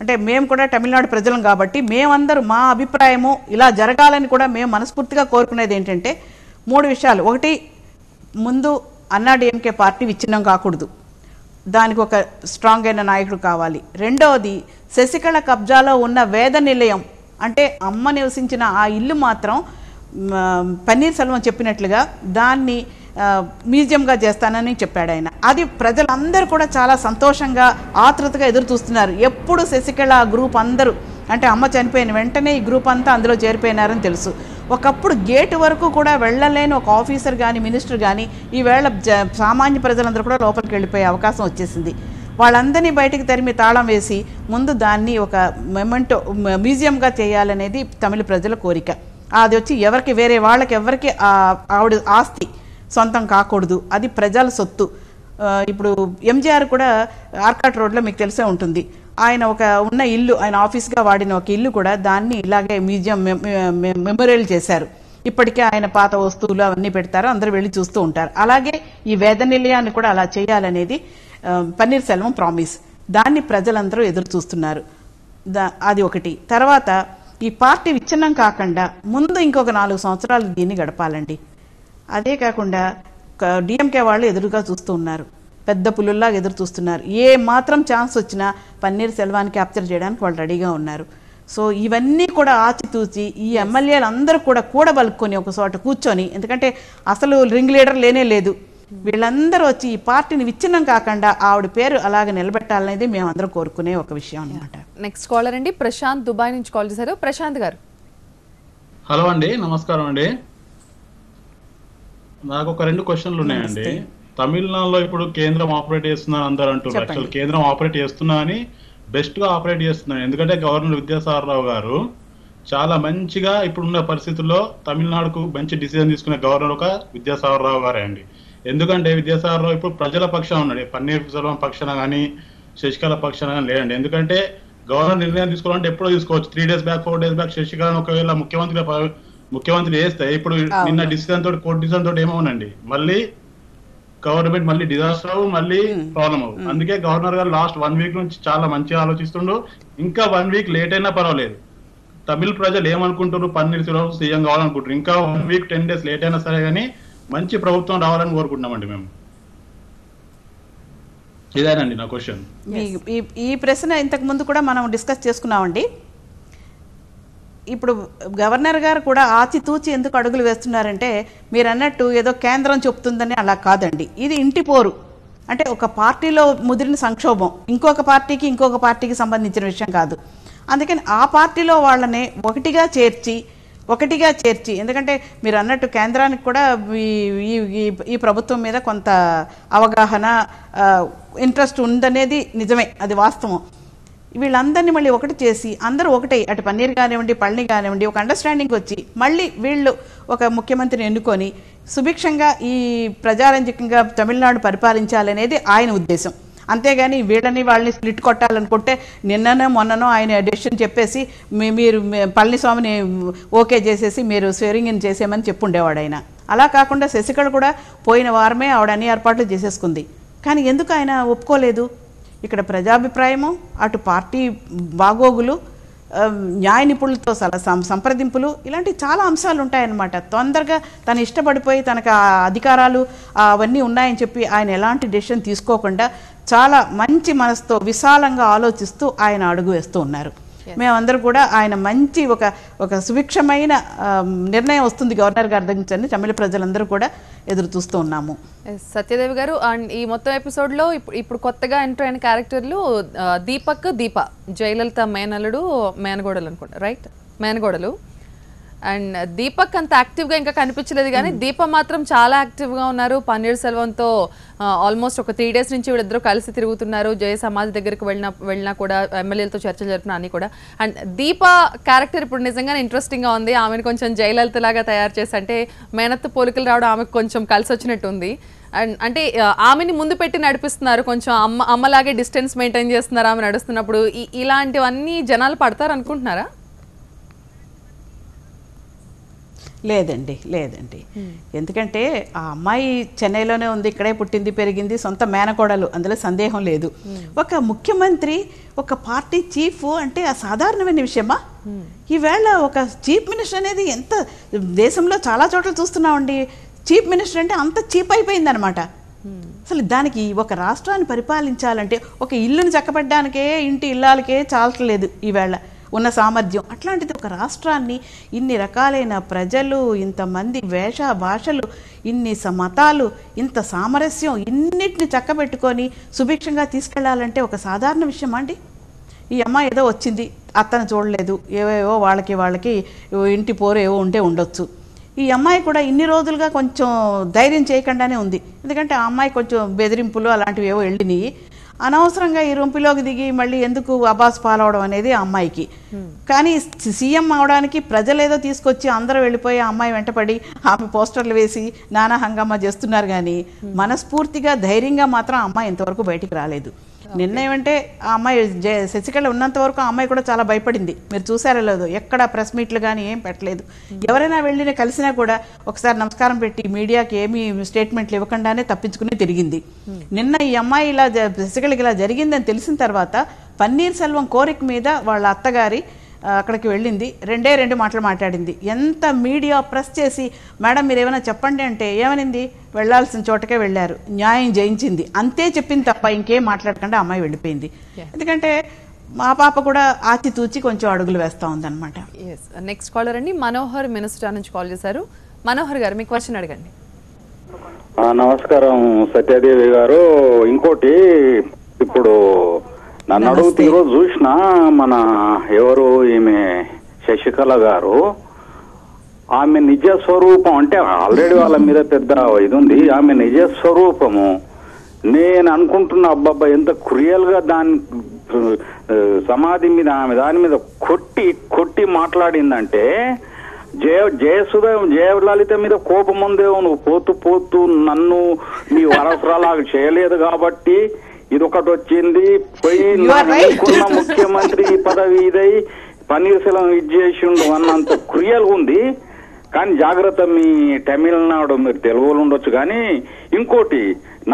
అంటే మేము కూడా తమిళనాడు ప్రజలం కాబట్టి మేమందరూ మా అభిప్రాయము ఇలా జరగాలని కూడా మేము మనస్ఫూర్తిగా కోరుకునేది ఏంటంటే 3 విషయాలు. ఒకటి, ముందు అన్నా డిఎంకే పార్టీ విచ్ఛిన్నం కాకూడదు, దానికి ఒక స్ట్రాంగ్ అయిన నాయకుడు కావాలి. రెండవది, శశికళ కబ్జాలో ఉన్న వేద నిలయం అంటే అమ్మ నివసించిన ఆ ఇల్లు మాత్రం పన్నీర్ సెల్వం చెప్పినట్లుగా దాన్ని మ్యూజియంగా చేస్తానని చెప్పాడు ఆయన. అది ప్రజలందరూ కూడా చాలా సంతోషంగా ఆతృతగా ఎదురు చూస్తున్నారు. ఎప్పుడు శశికళ గ్రూప్ అందరూ అంటే అమ్మ చనిపోయిన వెంటనే ఈ గ్రూప్ అంతా అందులో చేరిపోయినారని తెలుసు. ఒకప్పుడు గేటు వరకు కూడా వెళ్ళలేని ఒక ఆఫీసర్ కానీ మినిస్టర్ కానీ ఈవేళ సామాన్య ప్రజలందరూ కూడా లోపలికి వెళ్ళిపోయే అవకాశం వచ్చేసింది. వాళ్ళందరినీ బయటికి తరిమి తాళం వేసి ముందు దాన్ని ఒక మెమెంటో మ్యూజియంగా చేయాలనేది తమిళ ప్రజల కోరిక. అది వచ్చి ఎవరికి వేరే వాళ్ళకి ఎవరికి ఆవిడ ఆస్తి సొంతం కాకూడదు, అది ప్రజల సొత్తు. ఇప్పుడు ఎంజీఆర్ కూడా ఆర్కాట్ రోడ్లో మీకు తెలిసే ఉంటుంది, ఆయన ఒక ఉన్న ఇల్లు, ఆయన ఆఫీస్గా వాడిన ఒక ఇల్లు కూడా దాన్ని ఇలాగే మ్యూజియం మెమోరియల్ చేశారు. ఇప్పటికే ఆయన పాత వస్తువులు అవన్నీ పెడతారు, అందరూ వెళ్ళి చూస్తూ ఉంటారు. అలాగే ఈ వేద నిలయాన్ని కూడా అలా చేయాలనేది పన్నీర్ సెల్వం ప్రామిస్. దాన్ని ప్రజలందరూ ఎదురు చూస్తున్నారు. అది ఒకటి. తర్వాత ఈ పార్టీ విచ్ఛిన్నం కాకుండా ముందు ఇంకొక 4 సంవత్సరాలు దీన్ని గడపాలండి. అదే కాకుండా డిఎంకే వాళ్ళు ఎదురుగా చూస్తూ ఉన్నారు, పెద్ద పులుల్లాగా ఎదురు చూస్తున్నారు. ఏ మాత్రం ఛాన్స్ వచ్చినా పన్నీర్ సెల్వాన్ని క్యాప్చర్ చేయడానికి వాళ్ళు రెడీగా ఉన్నారు. సో ఇవన్నీ కూడా ఆచితూచి ఈ ఎమ్మెల్యేలు అందరూ కూడా కూడబలుక్కొని ఒక చోట కూర్చొని, ఎందుకంటే అసలు రింగ్ లీడర్ లేనే లేదు, వీళ్ళందరూ వచ్చి ఈ పార్టీని విచ్ఛిన్నం కాకుండా ఆవిడ పేరు అలాగే నిలబెట్టాలనేది మేమందరం కోరుకునే ఒక విషయం అన్నమాట. నెక్స్ట్ కాలర్ అండి ప్రశాంత్, దుబాయ్ నుంచి కాల్ చేశారు. ప్రశాంత్ గారు. హలో అండి, నమస్కారం అండి. నాకు ఒక 2 క్వశ్చన్లు ఉన్నాయండి. తమిళనాడులో ఇప్పుడు కేంద్రం ఆపరేట్ చేస్తున్నారు అందరూ అంటున్నారు. యాక్చువల్ కేంద్రం ఆపరేట్ చేస్తున్నా అని బెస్ట్ గా ఆపరేట్ చేస్తున్నారు. ఎందుకంటే గవర్నర్ విద్యాసాగర్ రావు గారు చాలా మంచిగా ఇప్పుడున్న పరిస్థితుల్లో తమిళనాడుకు మంచి డిసిజన్ తీసుకునే గవర్నర్ ఒక విద్యాసాగర్ రావు గారే అండి. ఎందుకంటే విద్యాసాగర్ రావు ఇప్పుడు ప్రజల పక్షాన ఉన్నాడు, పన్నీర్ సెల్వం పక్షాన కానీ శశికళ పక్షాన కానీ లేదండి. ఎందుకంటే గవర్నర్ నిర్ణయం తీసుకోవాలంటే ఎప్పుడో తీసుకోవచ్చు. 3 days బ్యాక్ 4 days బ్యాక్ శశికళను ఒకవేళ ముఖ్యమంత్రి చేస్తే ఇప్పుడు నిన్న డిసిజన్ తోటి కోర్టు డిసిజన్ తోటి ఏమవునండి, మళ్ళీ గవర్నమెంట్ మళ్ళీ డిజాస్టర్ అవ్వు, మళ్ళీ ప్రాబ్లం అవ్వు. అందుకే గవర్నర్ గారు లాస్ట్ 1 week నుంచి చాలా మంచిగా ఆలోచిస్తుండ్రు. ఇంకా 1 week లేట్ అయినా పర్వాలేదు. తమిళ ప్రజలు ఏమనుకుంటారు, పన్నీర్ సెల్వం సీఎం కావాలనుకుంటారు. ఇంకా 1 week 10 days లేట్ అయినా సరే కానీ మంచి ప్రభుత్వం రావాలని కోరుకుంటున్నామండి మేము. ఇదేనండి నా క్వశ్చన్. ఈ ప్రశ్న ఇంతకు ముందు కూడా మనం డిస్కస్ చేసుకున్నామండి. ఇప్పుడు గవర్నర్ గారు కూడా ఆచితూచి ఎందుకు అడుగులు వేస్తున్నారంటే మీరు అన్నట్టు ఏదో కేంద్రం చెప్తుందని అలా కాదండి. ఇది ఇంటి పోరు. అంటే ఒక పార్టీలో ముదిరిన సంక్షోభం ఇంకొక పార్టీకి సంబంధించిన విషయం కాదు. అందుకని ఆ పార్టీలో వాళ్ళని ఒకటిగా చేర్చి ఎందుకంటే మీరు అన్నట్టు కేంద్రానికి కూడా ఈ ప్రభుత్వం మీద కొంత అవగాహన ఇంట్రెస్ట్ ఉందనేది నిజమే, అది వాస్తవం. వీళ్ళందరినీ మళ్ళీ ఒకటి చేసి అందరూ ఒకటే, అటు పన్నీర్ కానివ్వండి పళని కానివ్వండి, ఒక అండర్స్టాండింగ్ వచ్చి మళ్ళీ వీళ్ళు ఒక ముఖ్యమంత్రిని ఎన్నుకొని సుభిక్షంగా ఈ ప్రజారంజకంగా తమిళనాడు పరిపాలించాలనేది ఆయన ఉద్దేశం. అంతేగాని వాళ్ళని స్ప్లిట్ కొట్టాలనుకుంటే నిన్ననో మొన్ననో ఆయన డెసిషన్ చెప్పేసి మీరు పళనిస్వామిని ఓకే చేసేసి మీరు స్వేరింగ్ ఇన్ చేసేయమని చెప్పుండేవాడు ఆయన. అలా కాకుండా శశికళ కూడా పోయిన వారమే ఆవిడ అన్ని ఏర్పాట్లు చేసేసుకుంది. కానీ ఎందుకు ఆయన ఒప్పుకోలేదు? ఇక్కడ ప్రజాభిప్రాయము, అటు పార్టీ బాగోగులు, న్యాయ నిపుణులతో సంప్రదింపులు, ఇలాంటి చాలా అంశాలు ఉంటాయన్నమాట. తొందరగా తను ఇష్టపడిపోయి తనకు ఆ అధికారాలు అవన్నీ ఉన్నాయని చెప్పి ఆయన ఎలాంటి డెసిషన్ తీసుకోకుండా చాలా మంచి మనసుతో విశాలంగా ఆలోచిస్తూ ఆయన అడుగు వేస్తూ ఉన్నారు. మేమందరూ కూడా ఆయన మంచి ఒక సుభిక్షమైన నిర్ణయం వస్తుంది గవర్నర్ గారి దగ్గర నుంచి తమిళ ప్రజలందరూ కూడా ఎదురు చూస్తూ ఉన్నాము. సత్యదేవి గారు, అండ్ ఈ మొత్తం ఎపిసోడ్లో ఇప్పుడు కొత్తగా ఎంటర్ అయిన క్యారెక్టర్లు దీప, జయలలిత మేనల్లుడు, మేనగోడలు అనుకుంటా, రైట్? మేనగోడలు. అండ్ దీపక్ అంత యాక్టివ్గా ఇంకా కనిపించలేదు, కానీ దీప మాత్రం చాలా యాక్టివ్గా ఉన్నారు. పన్నీర్ సెల్వంతో ఆల్మోస్ట్ ఒక 3 days నుంచి వీళ్ళిద్దరూ కలిసి తిరుగుతున్నారు. జయ సమాజ్ దగ్గరికి వెళ్ళినా కూడా ఎమ్మెల్యేలతో చర్చలు జరుపుతున్నా అన్ని కూడా. అండ్ దీప క్యారెక్టర్ ఇప్పుడు నిజంగానే ఇంట్రెస్టింగ్గా ఉంది. ఆమెను కొంచెం జయలలిత లాగా తయారు చేసి, అంటే మేనత్త పోలికలు రావడం ఆమెకు కొంచెం కలిసి వచ్చినట్టు ఉంది. అండ్ అంటే ఆమెని ముందు పెట్టి నడిపిస్తున్నారు, కొంచెం అమ్మలాగే డిస్టెన్స్ మెయింటైన్ చేస్తున్నారు ఆమె నడుస్తున్నప్పుడు. ఇలాంటివన్నీ జనాలు పడతారు అనుకుంటున్నారా? లేదండి. ఎందుకంటే ఆ అమ్మాయి చెన్నైలోనే ఉంది, ఇక్కడే పుట్టింది పెరిగింది, సొంత మేనకోడలు, అందులో సందేహం లేదు. ఒక ముఖ్యమంత్రి, ఒక పార్టీ చీఫ్ అంటే ఆ సాధారణమైన విషయమా? ఈవేళ ఒక చీఫ్ మినిస్టర్ అనేది ఎంత దేశంలో చాలా చోట్ల చూస్తున్నామండి. చీఫ్ మినిస్టర్ అంటే అంత చీప్ అయిపోయిందనమాట. అసలు దానికి ఒక రాష్ట్రాన్ని పరిపాలించాలంటే ఒక ఇల్లుని చక్కబడ్డానికే ఇంటి ఇల్లాలకే చాలట్లేదు ఈవేళ ఉన్న సామర్థ్యం. అట్లాంటిది ఒక రాష్ట్రాన్ని ఇన్ని రకాలైన ప్రజలు, ఇంతమంది వేష భాషలు, ఇన్ని మతాలు, ఇంత సామరస్యం, ఇన్నిటిని చక్కబెట్టుకొని సుభిక్షంగా తీసుకెళ్లాలంటే ఒక సాధారణ విషయం అండి. ఈ అమ్మాయి ఏదో వచ్చింది, అత్తను చూడలేదు, ఏవేవో వాళ్ళకి ఇంటి పోరు ఏవో ఉండొచ్చు. ఈ అమ్మాయి కూడా ఇన్ని రోజులుగా కొంచెం ధైర్యం చేయకుండానే ఉంది. ఎందుకంటే ఆ అమ్మాయి కొంచెం బెదిరింపులు అలాంటివి ఏవో వెళ్ళినాయి. అనవసరంగా ఈ రొంపిలోకి దిగి మళ్ళీ ఎందుకు అబాస్ పాలవడం అనేది ఆ అమ్మాయికి. కానీ సీఎం అవడానికి ప్రజలేదో తీసుకొచ్చి అందరూ వెళ్ళిపోయి ఆ అమ్మాయి వెంటపడి ఆమె పోస్టర్లు వేసి నానా హంగామా చేస్తున్నారు, కానీ మనస్ఫూర్తిగా ధైర్యంగా మాత్రం ఆ అమ్మాయి ఇంతవరకు బయటికి రాలేదు. నిన్న ఏమంటే ఆ అమ్మాయి శశికళ ఉన్నంత వరకు ఆ అమ్మాయి కూడా చాలా భయపడింది. మీరు చూసారో లేదో, ఎక్కడ ప్రెస్ మీట్లు కానీ ఏం పెట్టలేదు. ఎవరైనా వెళ్ళినా కలిసినా కూడా ఒకసారి నమస్కారం పెట్టి మీడియాకి ఏమీ స్టేట్మెంట్లు ఇవ్వకుండానే తప్పించుకుని తిరిగింది. నిన్న ఈ అమ్మాయి ఇలా శశికళకి ఇలా జరిగిందని తెలిసిన తర్వాత పన్నీర్ సెల్వం కోరిక మీద వాళ్ళ అత్తగారి అక్కడికి వెళ్ళింది. 2 మాటలు మాట్లాడింది. ఎంత మీడియా ప్రెస్ చేసి మేడం మీరు ఏమైనా చెప్పండి అంటే ఏమనింది, వెళ్లాల్సిన చోటకే వెళ్ళారు, న్యాయం జయించింది, అంతే చెప్పింది తప్ప ఇంకేం మాట్లాడకుండా అమ్మాయి వెళ్ళిపోయింది. ఎందుకంటే మా పాప కూడా ఆచితూచి కొంచెం అడుగులు వేస్తా ఉందన్నమాట. నెక్స్ట్ కాలర్ అండి మనోహర్ మినిస్టర్ నుంచి కాల్ చేశారు. మనోహర్ గారు మీ క్వశ్చన్ అడగండి. నమస్కారం సత్యాదేవి గారు. ఇంకోటి, ఇప్పుడు నన్ను అడుగుతూ ఈరోజు చూసిన మన ఎవరు ఈమె శశికళ గారు, ఆమె నిజ స్వరూపం అంటే ఆల్రెడీ వాళ్ళ మీద పెద్ద ఇది ఉంది. ఆమె నిజ స్వరూపము నేను అనుకుంటున్న అబ్బాబ్బా ఎంత క్రియల్ గా దాని సమాధి మీద ఆమె దాని మీద కొట్టి మాట్లాడిందంటే, జయలలిత మీద కోపం ఉందేమో, నువ్వు పోతూ నన్ను నీ వారసురాలాగా చేయలేదు కాబట్టి ఇదొకటి వచ్చింది, పోయి అనుకున్న ముఖ్యమంత్రి పదవి ఇదై పన్నీర్ సెల్వం ఇచ్చేసిండు అన్నంత క్రియల్ ఉంది. కానీ జాగ్రత్త, మీ తమిళనాడు మీరు తెలుగులో ఉండొచ్చు, కానీ ఇంకోటి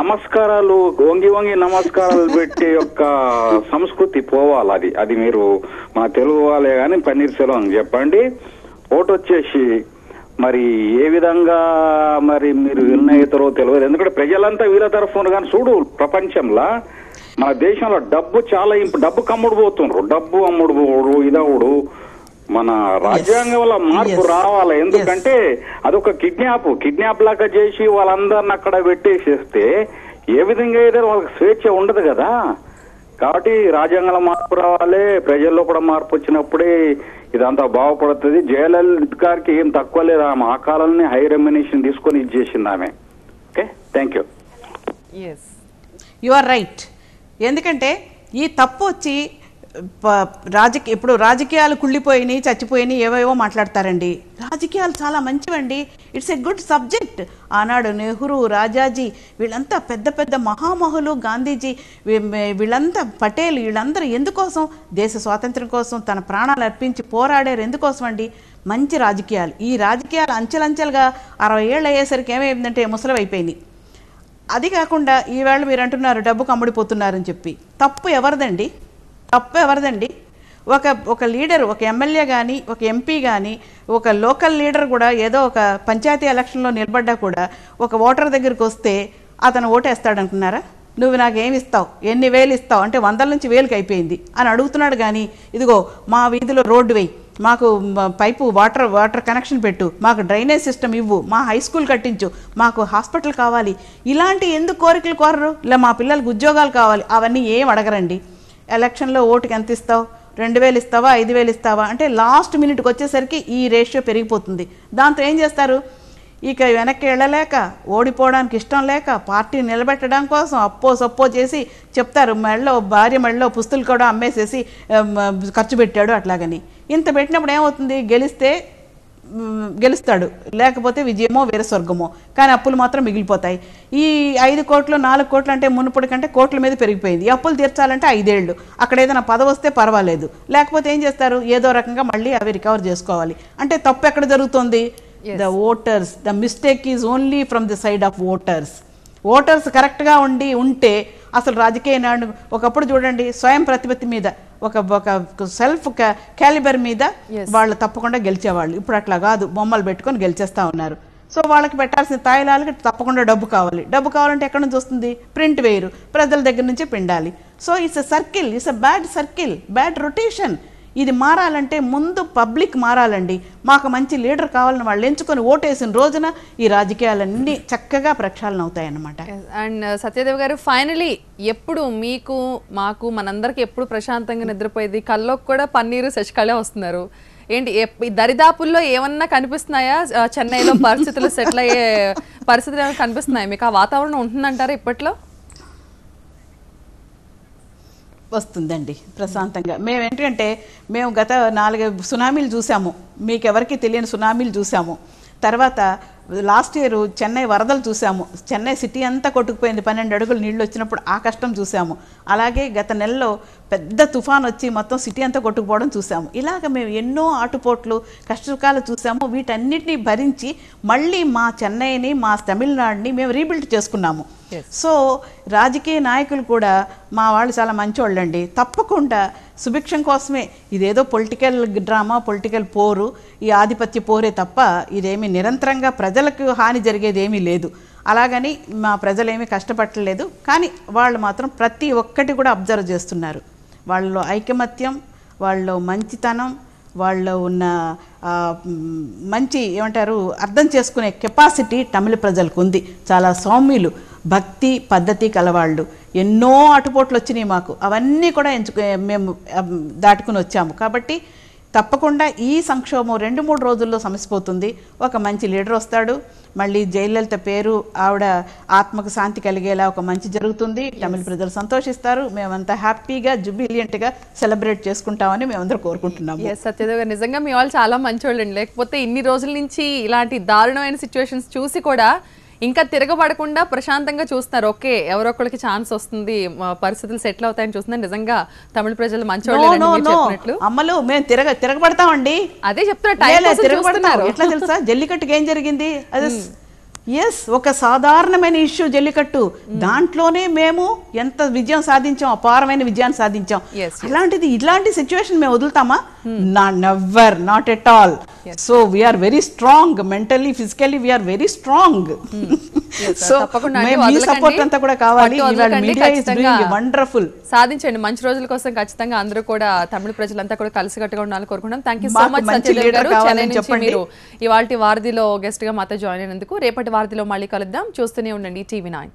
నమస్కారాలు వంగి నమస్కారాలు పెట్టే యొక్క సంస్కృతి పోవాలి. అది మీరు మా తెలుగు వాళ్ళే కానీ పన్నీర్ సెల్వం చెప్పండి. ఓటు వచ్చేసి మరి ఏ విధంగా మరి మీరు నిర్ణయితారో తెలియదు. ఎందుకంటే ప్రజలంతా వీళ్ళ తరఫున కానీ చూడు, ప్రపంచంలో మన దేశంలో డబ్బు చాలా డబ్బు కమ్ముడు పోతున్నారు, డబ్బు అమ్ముడు పోడు ఇదవుడు. మన రాజ్యాంగంలో మార్పు రావాలి. ఎందుకంటే అదొక కిడ్నాప్ లాగా చేసి వాళ్ళందరిని అక్కడ పెట్టేసేస్తే ఏ విధంగా అయితే వాళ్ళకి స్వేచ్ఛ ఉండదు కదా. కాబట్టి రాజ్యాంగంలో మార్పు రావాలి, ప్రజల్లో కూడా మార్పు వచ్చినప్పుడే ఇదంతా బాగుపడుతుంది. జయలలిత గారికి ఏం తక్కువ లేదు, ఆమె ఆ కాలంలో హై రెమ్యునేషన్ తీసుకొని ఇచ్చేసింది ఆమె. Okay, thank you. You are right. ఎందుకంటే ఈ తప్పు వచ్చి ఇప్పుడు రాజకీయాలు కుళ్ళిపోయినాయి, చచ్చిపోయినాయి, ఏవేవో మాట్లాడతారండి. రాజకీయాలు చాలా మంచివండి, ఇట్స్ ఎ గుడ్ సబ్జెక్ట్. ఆనాడు నెహ్రూ, రాజాజీ వీళ్ళంతా పెద్ద మహామహులు, గాంధీజీ వీళ్ళంతా, పటేల్ వీళ్ళందరూ ఎందుకోసం? దేశ స్వాతంత్ర్యం కోసం తన ప్రాణాలు అర్పించి పోరాడారు. ఎందుకోసం అండి? మంచి రాజకీయాలు. ఈ రాజకీయాలు అంచెలంచెలుగా 60 ఏళ్ళు అయ్యేసరికి ఏమైందంటే ముసలి అయిపోయినాయి. అది కాకుండా ఈవేళ మీరు అంటున్నారు డబ్బు కమ్ముడిపోతున్నారని చెప్పి. తప్పు ఎవరిదండి? ఒక లీడర్, ఒక ఎమ్మెల్యే కానీ, ఒక ఎంపీ కానీ, ఒక లోకల్ లీడర్ కూడా ఏదో ఒక పంచాయతీ ఎలక్షన్లో నిలబడ్డా కూడా ఒక ఓటర్ దగ్గరికి వస్తే అతను ఓటేస్తాడనుకున్నారా? నువ్వు నాకేమి ఇస్తావు, ఎన్ని వేలు ఇస్తావు అంటే 100 నుంచి 1000కి అయిపోయింది అని అడుగుతున్నాడు. కానీ ఇదిగో మా వీధిలో రోడ్డు వేయి, మాకు పైపు వాటర్ కనెక్షన్ పెట్టు, మాకు డ్రైనేజ్ సిస్టమ్ ఇవ్వు, మా హై స్కూల్ కట్టించు, మాకు హాస్పిటల్ కావాలి, ఇలాంటి ఎందుకు కోరికలు కోరరు? ఇలా మా పిల్లలకు ఉద్యోగాలు కావాలి, అవన్నీ ఏం అడగరండి. ఎలక్షన్లో ఓటుకి ఎంత ఇస్తావు, 2000 ఇస్తావా, 5000 ఇస్తావా అంటే లాస్ట్ మినిట్కి వచ్చేసరికి ఈ రేషియో పెరిగిపోతుంది. దాంతో ఏం చేస్తారు, ఇక వెనక్కి వెళ్ళలేక, ఓడిపోవడానికి ఇష్టం లేక, పార్టీని నిలబెట్టడం కోసం అప్పో సప్పో చేసి చెప్తారు. భార్య మెడలో పుస్తులు కూడా అమ్మేసేసి ఖర్చు పెట్టాడు అట్లాగని. ఇంత పెట్టినప్పుడు ఏమవుతుంది, గెలుస్తాడు, లేకపోతే విజయమో వేరే స్వర్గమో, కానీ అప్పులు మాత్రం మిగిలిపోతాయి. ఈ 5 కోట్లు 4 కోట్లు అంటే మునుపటి కంటే కోట్ల మీద పెరిగిపోయింది. ఈ అప్పులు తీర్చాలంటే 5 ఏళ్ళు, అక్కడ ఏదైనా పదవి వస్తే పర్వాలేదు, లేకపోతే ఏం చేస్తారు, ఏదో రకంగా మళ్ళీ అవి రికవర్ చేసుకోవాలి. అంటే తప్పు ఎక్కడ జరుగుతుంది? The voters, the mistake is only from the side of voters. Voters కరెక్ట్గా ఉంటే అసలు రాజకీయ నాయకుడు ఒకప్పుడు చూడండి, స్వయం ప్రతిపత్తి మీద ఒక సెల్ఫ్ క్యాలిబర్ మీద వాళ్ళు తప్పకుండా గెలిచేవాళ్ళు. ఇప్పుడు అట్లా కాదు, బొమ్మలు పెట్టుకొని గెలిచేస్తా ఉన్నారు. సో వాళ్ళకి పెట్టాల్సిన తాయిలాలకి తప్పకుండా డబ్బు కావాలంటే ఎక్కడి నుంచి వస్తుంది? ప్రింట్ వేయరు, ప్రజల దగ్గర నుంచే పిండాలి. So it's a circle, it's a bad circle, bad rotation. ఇది మారాలంటే ముందు పబ్లిక్ మారాలండి. మాకు మంచి లీడర్ కావాలని వాళ్ళు ఎంచుకొని ఓటేసిన రోజున ఈ రాజకీయాలన్నీ చక్కగా ప్రక్షాళన అవుతాయన్నమాట. అండ్ సత్యదేవ్ గారు, ఫైనలీ ఎప్పుడు మీకు మాకు మనందరికి ఎప్పుడు ప్రశాంతంగా నిద్రపోయేది? కల్లోకి కూడా పన్నీరు శశికళ వస్తున్నారు ఏంటి? దరిదాపుల్లో ఏమన్నా కనిపిస్తున్నాయా? చెన్నైలో పరిస్థితులు సెటిల్ అయ్యే పరిస్థితులు ఏమైనా కనిపిస్తున్నాయా మీకు? ఆ వాతావరణం ఉంటుందంటారా ఇప్పట్లో? వస్తుందండి ప్రశాంతంగా. మేము గత 4 సునామీలు చూసాము, మీకెవరికి తెలియని సునామీలు చూసాము. తర్వాత లాస్ట్ ఇయర్ చెన్నై వరదలు చూసాము, చెన్నై సిటీ అంతా కొట్టుకుపోయింది, 12 అడుగులు నీళ్ళు వచ్చినప్పుడు ఆ కష్టం చూసాము. అలాగే గత నెలలో పెద్ద తుఫాన్ వచ్చి మొత్తం సిటీ అంతా కొట్టుకుపోవడం చూసాము. ఇలాగ మేము ఎన్నో ఆటుపోట్లు కష్టకాలు చూసాము. వీటన్నిటిని భరించి మళ్ళీ మా చెన్నైని, మా తమిళనాడుని మేము రీబిల్డ్ చేసుకున్నాము. సో రాజకీయ నాయకులు కూడా మా వాళ్ళు చాలా మంచివాళ్ళండి. తప్పకుండా సుభిక్షం కోసమే, ఇదేదో పొలిటికల్ డ్రామా, పొలిటికల్ పోరు, ఈ ఆధిపత్య పోరే తప్ప ఇదేమీ నిరంతరంగా ప్రజలకు హాని జరిగేది ఏమీ లేదు. అలాగని మా ప్రజలేమీ కష్టపడలేదు. కానీ వాళ్ళు మాత్రం ప్రతి ఒక్కటి కూడా అబ్జర్వ్ చేస్తున్నారు. వాళ్ళలో ఐకమత్యం, వాళ్ళలో మంచితనం, వాళ్ళలో ఉన్న మంచి అర్థం చేసుకునే కెపాసిటీ తమిళ ప్రజలకు ఉంది. చాలా సౌమ్యులు, భక్తి పద్ధతి కలవాళ్ళు. ఎన్నో అటుపోట్లు వచ్చినాయి మాకు, అవన్నీ కూడా మేము దాటుకుని వచ్చాము. కాబట్టి తప్పకుండా ఈ సంక్షోభం 2-3 రోజుల్లో సమసిపోతుంది. ఒక మంచి లీడర్ వస్తాడు, మళ్ళీ జయలలిత పేరు, ఆవిడ ఆత్మకు శాంతి కలిగేలా ఒక మంచి జరుగుతుంది. తమిళ ప్రజలు సంతోషిస్తారు. మేమంతా హ్యాపీగా జుబిలియంట్గా సెలబ్రేట్ చేసుకుంటామని మేమందరూ కోరుకుంటున్నాము. సత్యదేవ్ గారు, నిజంగా మీ వాళ్ళు చాలా మంచివాళ్ళండి. లేకపోతే ఇన్ని రోజుల నుంచి ఇలాంటి దారుణమైన సిచ్యువేషన్స్ చూసి కూడా ఇంకా తిరగబడకుండా ప్రశాంతంగా చూస్తున్నారు. ఓకే, ఎవరొక్కరికి ఛాన్స్ వస్తుంది, పరిస్థితులు సెటిల్ అవుతాయని చూస్తున్నారు. నిజంగా తమిళ ప్రజలు మంచివాళ్ళు. అమ్మలు మేము తిరగబడతామండి, అదే చెప్తున్నారు. ఎట్లా తెలుసా, జల్లికట్టుకి ఏం జరిగింది? అదే ఒక సాధారణమైన ఇష్యూ జల్లికట్టు, దాంట్లోనే మేము ఎంత విజయం సాధించాం, అపారమైన విజయాన్ని సాధించాం. ఇలాంటి సిచ్యువేషన్ మేము వదులుతామా? Never, not at all. So we are very strong, mentally physically we are very strong. So మీ సపోర్ట్ అంతా కూడా కావాలి. వండర్ఫుల్, సాధించండి. మంచి రోజుల కోసం ఖచ్చితంగా అందరూ కూడా తమిళ ప్రజలంతా కూడా కలిసికట్టుగా ఉండాలని కోరుకుంటున్నాం. Thank you so much Satyadev గారు. చెన్నై నుంచి మీరు ఇవాల్టి వారధిలో గెస్ట్ గా మాతో జాయిన్ అయినందుకు. రేపటి వారధిలో మళ్ళీ కలుద్దాం. చూస్తూనే ఉండండి TV9.